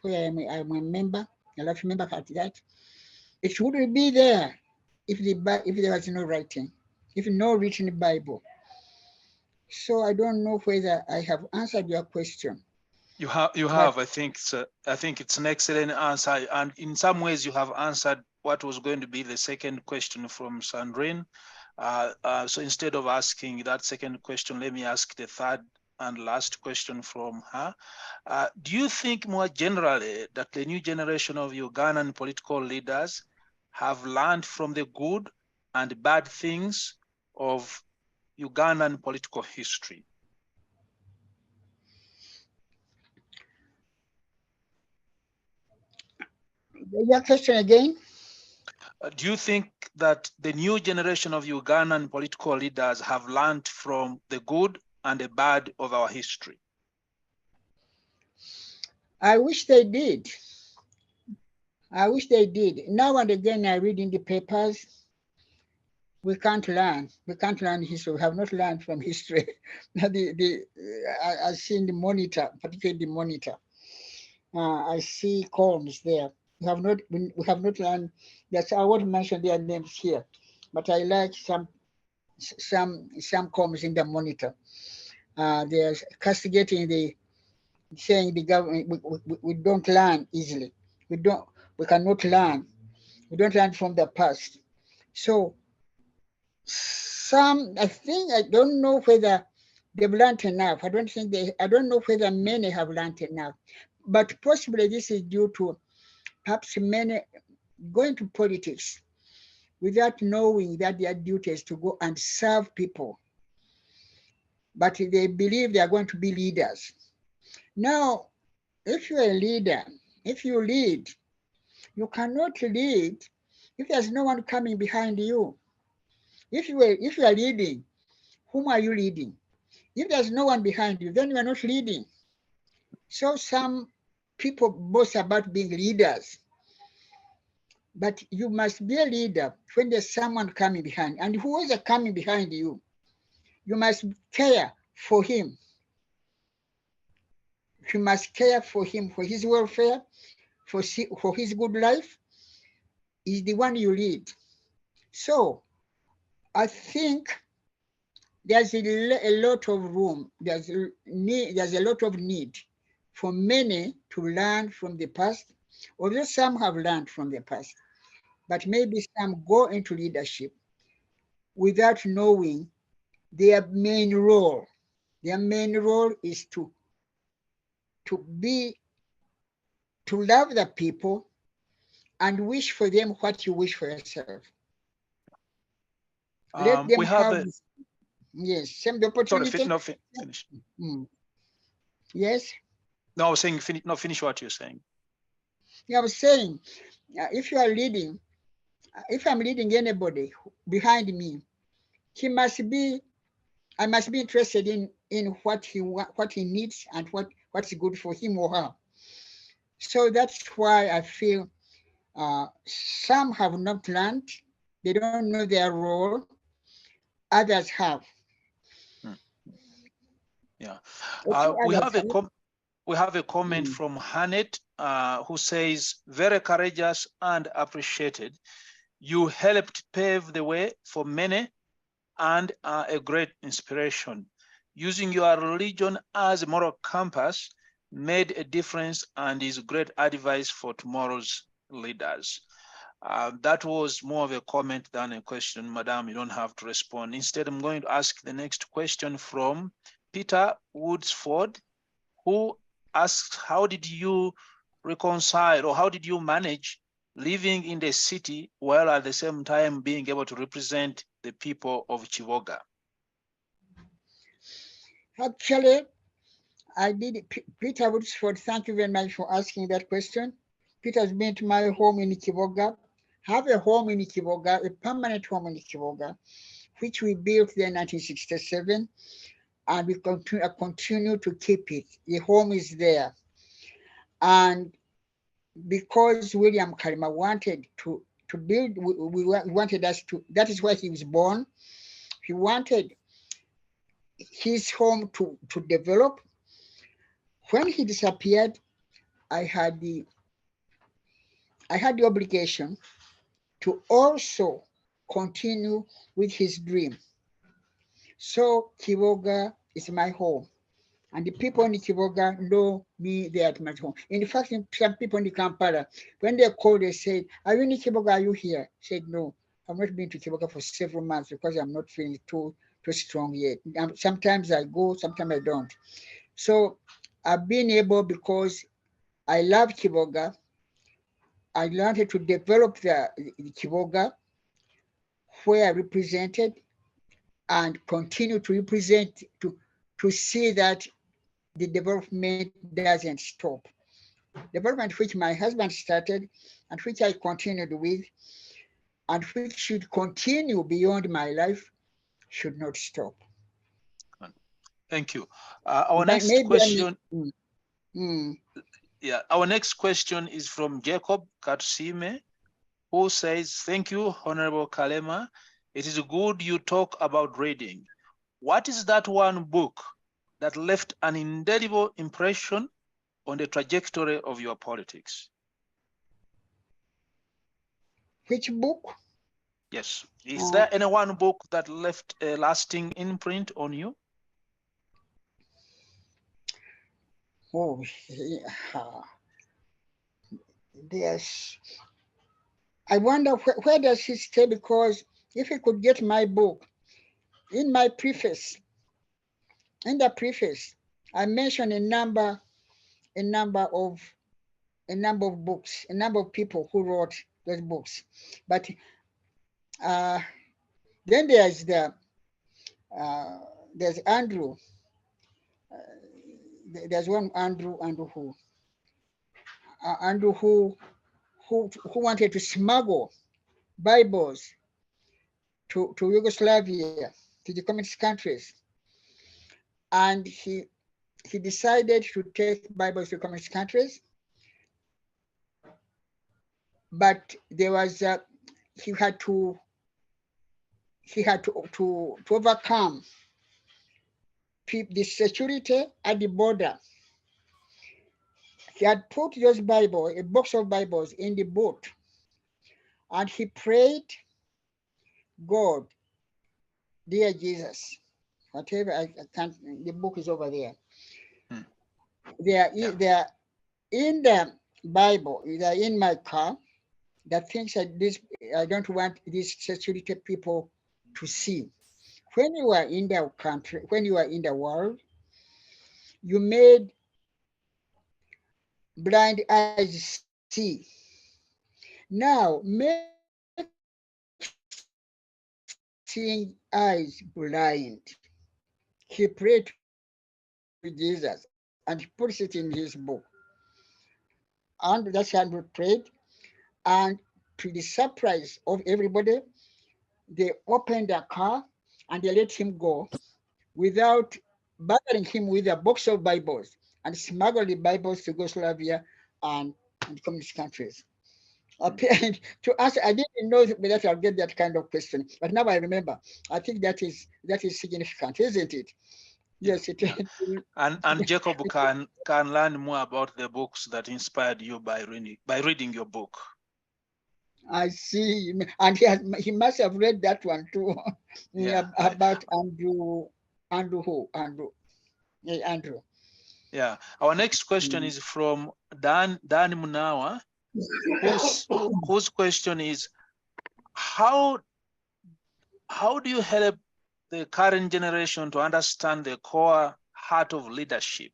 where I'm a member, a lot of members at that. It wouldn't be there if there was no writing, if no written Bible. So I don't know whether I have answered your question. You have. I think it's an excellent answer, and in some ways you have answered what was going to be the second question from Sandrine. So instead of asking that second question, let me ask the third and last question from her. Do you think more generally that the new generation of Ugandan political leaders have learned from the good and bad things of Ugandan political history? Your question again? Do you think that the new generation of Ugandan political leaders have learned from the good and the bad of our history? I wish they did. I wish they did. Now and again, I read in the papers, we can't learn. We can't learn history. We have not learned from history. I see in the monitor, particularly the monitor. I see columns there. We have not learned. That's I won't mention their names here, but I like some columns in the monitor. They're castigating saying the government. We don't learn easily. We cannot learn. We don't learn from the past. So I don't know whether they've learned enough. I don't know whether many have learned enough, but possibly this is due to perhaps many going to politics without knowing that their duty is to go and serve people. But they believe they are going to be leaders. Now, if you're a leader, if you lead, you cannot lead if there's no one coming behind you. If you are leading, whom are you leading? If there's no one behind you, then you are not leading. So some people boast about being leaders. But you must be a leader when there's someone coming behind. And who is coming behind you? You must care for him. You must care for him, for his welfare, for his good life. Is the one you lead. So I think there's a lot of room. There's a lot of need for many to learn from the past, although some have learned from the past. But maybe some go into leadership without knowing their main role. Their main role is to love the people and wish for them what you wish for yourself. Let them have the opportunity. Sorry, finish. Yes? No, I was saying, finish what you're saying. Yeah, I was saying, if you are leading, if I'm leading anybody behind me, I must be interested in what he needs and what's good for him or her. So that's why I feel some have not learned, they don't know their role, others have. Yeah. We have a comment from Hanet who says, very courageous and appreciated. You helped pave the way for many and are a great inspiration. Using your religion as a moral compass made a difference and is great advice for tomorrow's leaders. That was more of a comment than a question, Madam. You don't have to respond. Instead, I'm going to ask the next question from Peter Woodsford, who asks, how did you reconcile or how did you manage living in the city while at the same time being able to represent the people of Chivoga? Actually, I did. Peter Woodsford, thank you very much for asking that question. Peter's been to my home in Chivoga. Have a home in Chivoga, a permanent home in Chivoga, which we built there in 1967, and we continue to keep it. The home is there. And because William Kalema wanted to build, we wanted us to, that is where he was born. He wanted his home to develop. When he disappeared, I had the obligation to also continue with his dream. So Chivoga is my home. And the people in Chivoga know me there at my home. In fact, some people in Kampala, when they called, they said, are you in Chivoga? Are you here? I said, no, I've not been to Chivoga for several months because I'm not feeling too strong yet. Sometimes I go, sometimes I don't. So I've been able, because I love Chivoga, I learned to develop the Chivoga where I represented and continue to represent, to see that the development doesn't stop. Development which my husband started and which I continued with and which should continue beyond my life should not stop. Thank you. Our next question. Yeah, our next question is from Jacob Katsime, who says, thank you, Honorable Kalema. It is good you talk about reading. What is that one book that left an indelible impression on the trajectory of your politics? Which book? Yes. Is there any one book that left a lasting imprint on you? Oh, yes. I wonder where does he stay, because if he could get my book, in my preface, in the preface, I mentioned a number of books, a number of people who wrote those books. But then there's Andrew. There's one Andrew who wanted to smuggle Bibles to Yugoslavia, to the communist countries, and he decided to take Bibles to communist countries. but there was he had to overcome the security at the border. He had put those Bibles, a box of Bibles, in the boat, and he prayed, God, dear Jesus, whatever, I can't, the book is over there. They are in the Bible, they are in my car. The things that I don't want these security people to see. When you are in the country, when you are in the world, you made blind eyes see. Now make seeing eyes blind. He prayed to Jesus and he puts it in his book. And that's how we prayed. And to the surprise of everybody, they opened the car and they let him go without bothering him with a box of Bibles and smuggle the Bibles to Yugoslavia and communist countries. To us, I didn't know that I'll get that kind of question, but now I remember. I think that is significant, isn't it? Yes, it is. And Jacob can learn more about the books that inspired you by reading your book. I see, and he must have read that one too. About Andrew. Yeah. Our next question is from Dan Munawa, whose question is, how do you help the current generation to understand the core heart of leadership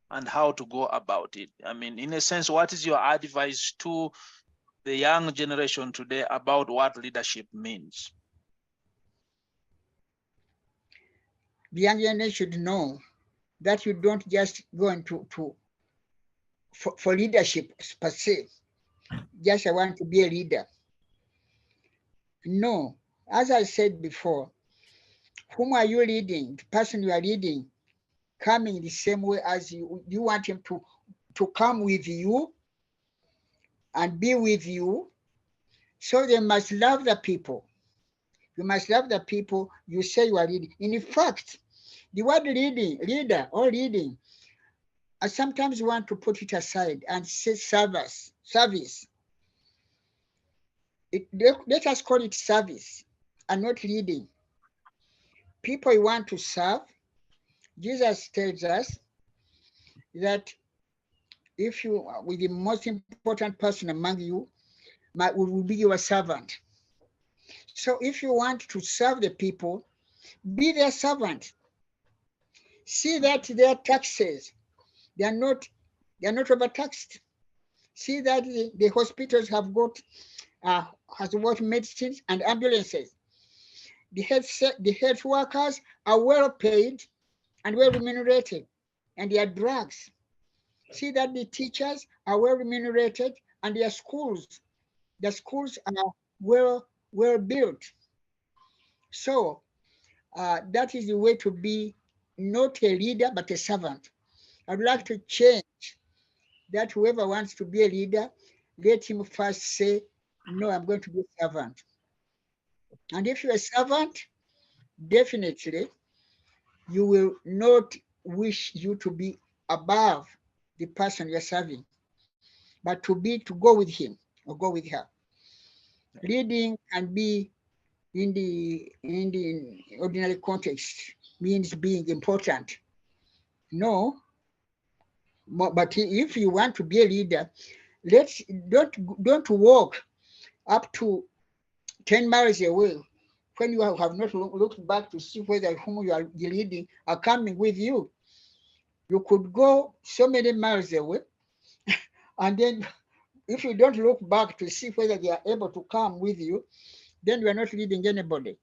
and how to go about it? I mean, in a sense, what is your advice to the young generation today about what leadership means? The young generation should know that you don't just go into for leadership per se. Just I want to be a leader. No, as I said before, whom are you leading? The person you are leading coming the same way as you want him to come with you and be with you. So they must love the people. You must love the people you say you are leading. In fact, the word leader or leading, I sometimes want to put it aside and say service. Let us call it service and not leading. People you want to serve, Jesus tells us that if you, with the most important person among you, will be your servant. So if you want to serve the people, be their servant. See that their taxes, they are not overtaxed. See that the hospitals have got medicines and ambulances. The health workers are well paid and well remunerated, and their drugs. See that the teachers are well remunerated and their schools, the schools are well built. So that is the way to be not a leader, but a servant. I'd like to change that. Whoever wants to be a leader, let him first say, no, I'm going to be a servant. And if you're a servant, definitely you will not wish you to be above the person you're serving, but to go with him or go with her. Leading can be in the ordinary context means being important. No, but if you want to be a leader, don't walk up to 10 miles away when you have not looked back to see whether whom you are leading are coming with you. You could go so many miles away, and then if you don't look back to see whether they are able to come with you, then you are not leading anybody.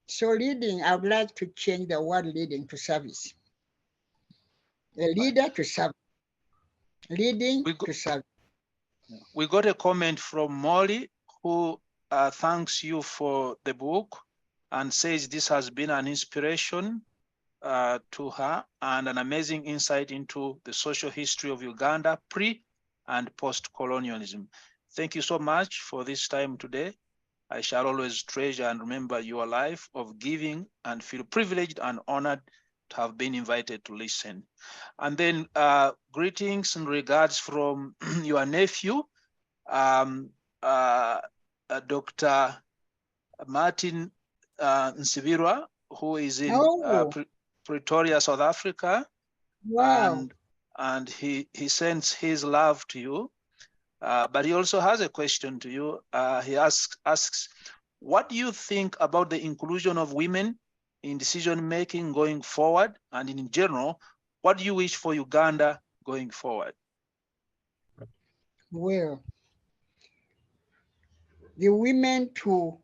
So leading, I would like to change the word leading to service. A leader to serve. Leading to serve. We got a comment from Molly, who thanks you for the book and says this has been an inspiration to her and an amazing insight into the social history of Uganda pre and post-colonialism. Thank you so much for this time today. I shall always treasure and remember your life of giving and feel privileged and honored to have been invited to listen. And then greetings and regards from your nephew, Dr. Martin Nsibirwa, who is in Pretoria, South Africa. Wow. And he sends his love to you. But he also has a question to you. He asks, what do you think about the inclusion of women in decision-making going forward? And in general, what do you wish for Uganda going forward? Well, the women to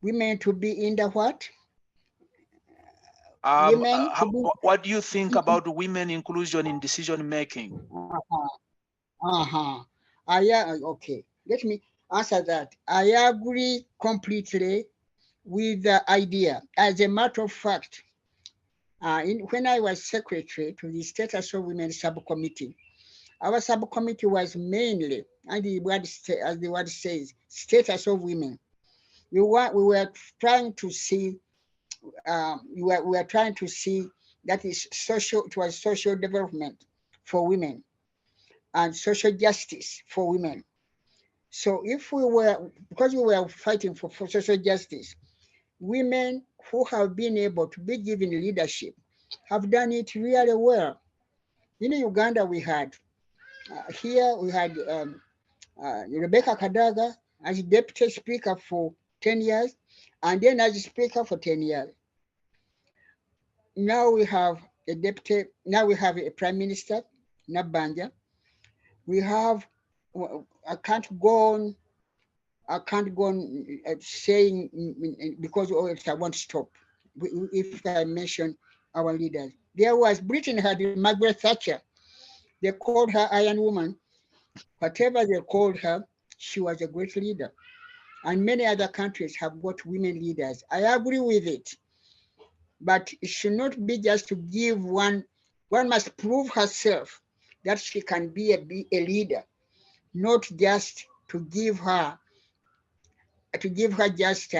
be in the what? What do you think about women inclusion in decision-making? Okay, let me answer that. I agree completely with the idea. As a matter of fact, when I was secretary to the Status of Women Subcommittee, our subcommittee was mainly, as the word says, status of women. We were trying to see, we were trying to see that it was social development for women and social justice for women. So because we were fighting for social justice, women who have been able to be given leadership have done it really well. In Uganda, we had Rebecca Kadaga as deputy speaker for 10 years, and then as speaker for 10 years. Now we have a prime minister, Nabanja. We have, I can't go on saying, because I won't stop. If I mention our leaders, there was Britain had Margaret Thatcher. They called her Iron Woman. Whatever they called her, she was a great leader. And many other countries have got women leaders. I agree with it. But it should not be just to give one must prove herself that she can be a leader, not just to give her just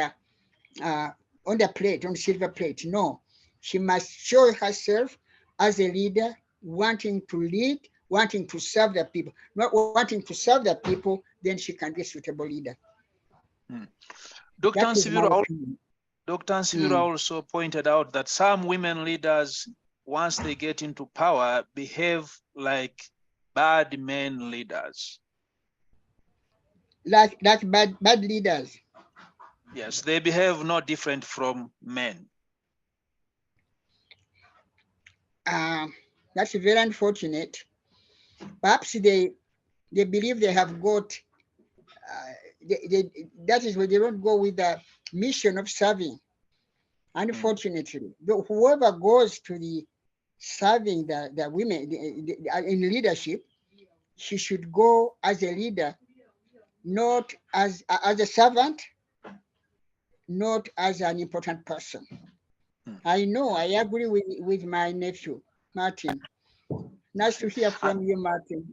on the plate, on silver plate. No, she must show herself as a leader, wanting to lead, wanting to serve the people. Not wanting to serve the people, then she can be a suitable leader. Dr. Nsibirwa also pointed out that some women leaders, once they get into power, behave like bad men leaders. Like bad leaders. Yes, they behave no different from men. That's very unfortunate. Perhaps they believe they have got, that is where they don't go with the mission of serving. Unfortunately, whoever goes to the serving the women in leadership, she should go as a leader, not as a servant, not as an important person. I know, I agree with my nephew, Martin. Nice to hear from you, Martin.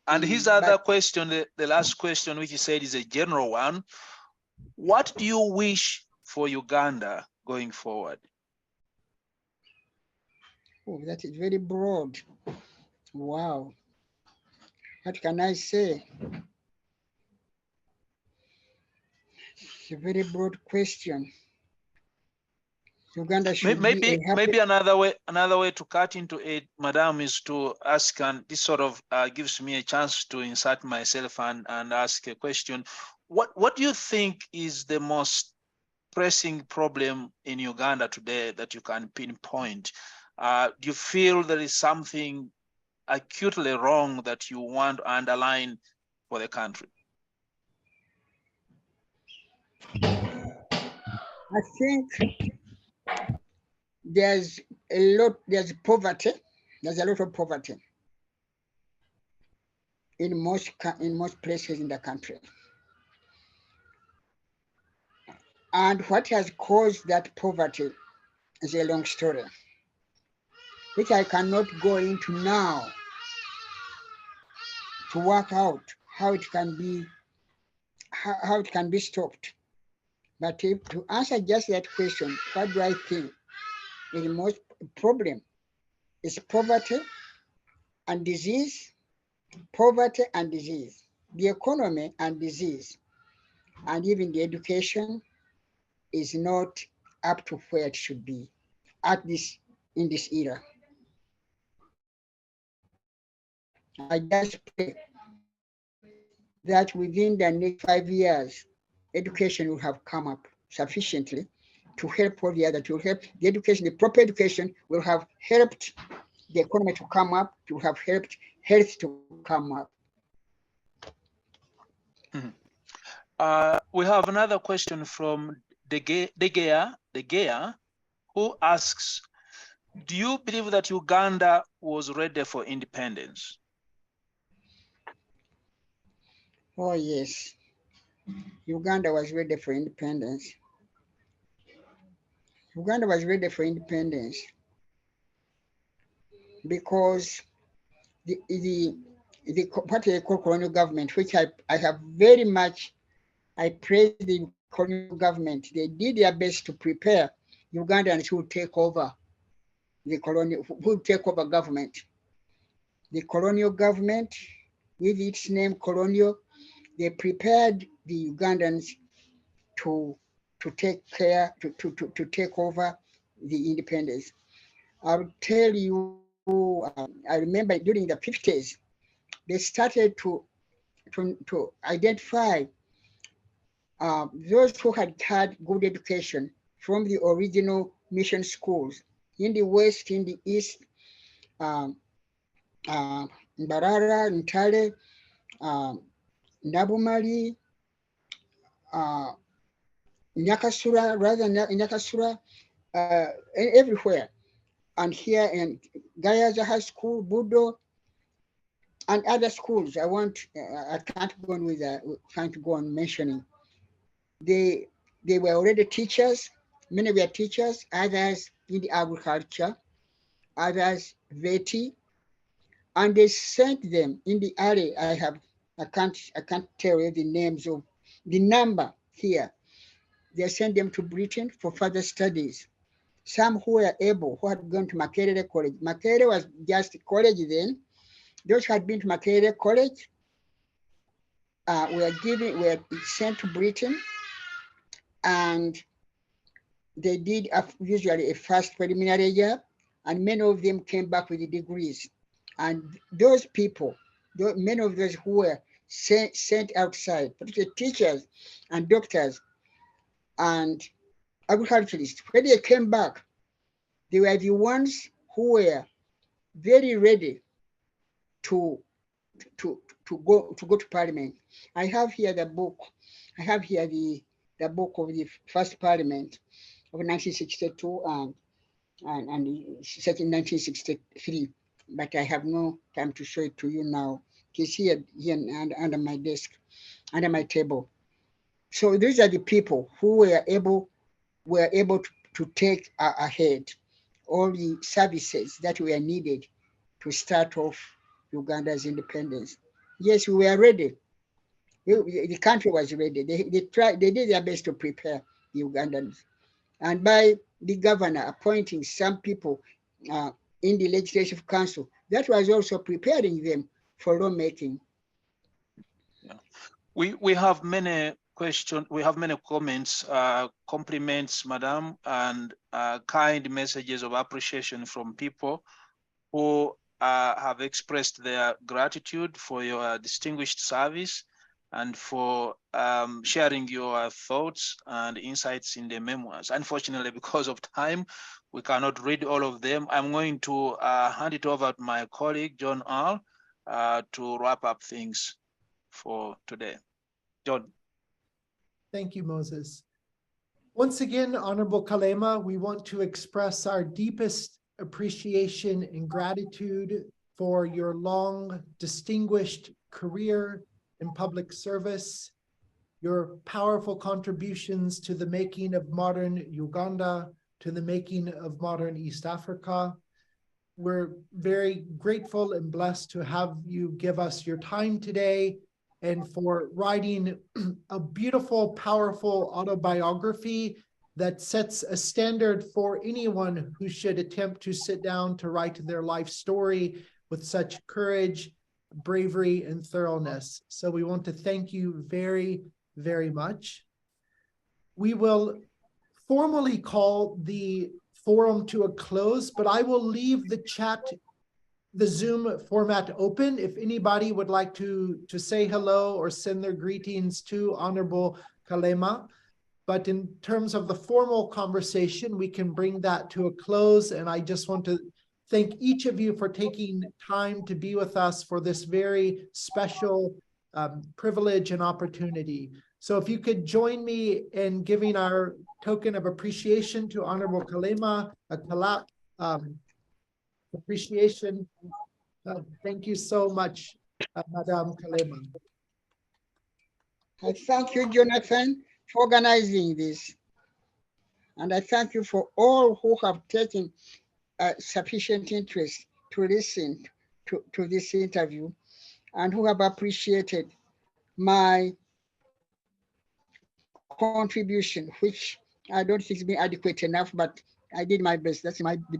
And his other question, the last question, which he said is a general one. What do you wish for Uganda going forward? Oh, that is very broad. Wow. What can I say? It's a very broad question. Uganda should maybe another way to cut into it, Madam, is to ask, and this sort of gives me a chance to insert myself and ask a question. What do you think is the most pressing problem in Uganda today that you can pinpoint? Do you feel there is something acutely wrong that you want to underline for the country? I think there's poverty. There's a lot of poverty in most places in the country. And what has caused that poverty is a long story, which I cannot go into now to work out how it can be how it can be stopped. But to answer just that question, what do I think is the most problem is poverty and disease, poverty and disease, the economy and disease, and even the education is not up to where it should be in this era. I just pray that within the next 5 years, education will have come up sufficiently to help all the other, to help the education, the proper education will have helped the economy to come up, to have helped health to come up. We have another question from De Gea, who asks, do you believe that Uganda was ready for independence? Oh, yes. Uganda was ready for independence. Uganda was ready for independence because the what they call colonial government, which I have very much, I praise the colonial government. They did their best to prepare Ugandans who take over the colonial, who take over government. The colonial government, with its name colonial, they prepared the Ugandans to take care, to take over the independence. I'll tell you, I remember during the 50s, they started to identify those who had had good education from the original mission schools in the West, in the East, Mbarara, Ntale, Nabumali, Nyakasura, rather Nyakasura, everywhere. And here in Gayaza High School, Budo, and other schools. I can't go on can't go on mentioning. They were already teachers. Many were teachers. Others in the agriculture. Others veti, and they sent them in the area. I can't tell you the names of the number here. They sent them to Britain for further studies. Some who were able, who had gone to Makerere College. Makerere was just college then. Those who had been to Makerere College were sent to Britain, and they did usually a first preliminary year, and many of them came back with the degrees. And those people, many of those who were sent outside, particularly teachers and doctors and agriculturists, when they came back, they were the ones who were very ready to go to Parliament. I have here the book. I have here the book of the first Parliament of 1962 and set in 1963. But I have no time to show it to you now. It's here under my desk, under my table. So these are the people who were able to take ahead all the services that were needed to start off Uganda's independence. Yes, we were ready. The country was ready. They did their best to prepare the Ugandans. And by the governor appointing some people in the Legislative Council, that was also preparing them for lawmaking. Yeah. We have many questions, we have many comments, compliments, madam, and kind messages of appreciation from people who have expressed their gratitude for your distinguished service and for sharing your thoughts and insights in the memoirs. Unfortunately, because of time, we cannot read all of them. I'm going to hand it over to my colleague, John Earle, to wrap up things for today. John. Thank you, Moses. Once again, Honorable Kalema, we want to express our deepest appreciation and gratitude for your long, distinguished career in public service, your powerful contributions to the making of modern Uganda, to the making of modern East Africa. We're very grateful and blessed to have you give us your time today and for writing a beautiful, powerful autobiography that sets a standard for anyone who should attempt to sit down to write their life story with such courage, bravery, and thoroughness. So we want to thank you very, very much. We will formally call the forum to a close, but I will leave the chat, the Zoom format open. If anybody would like to say hello or send their greetings to Honorable Kalema. But in terms of the formal conversation, we can bring that to a close. And I just want to thank each of you for taking time to be with us for this very special privilege and opportunity. So if you could join me in giving our token of appreciation to Honorable Kalema, appreciation. Thank you so much, Madam Kalema. I thank you, Jonathon, for organizing this. And I thank you for all who have taken sufficient interest to listen to this interview and who have appreciated my contribution, which I don't think has been adequate enough, but I did my best. That's the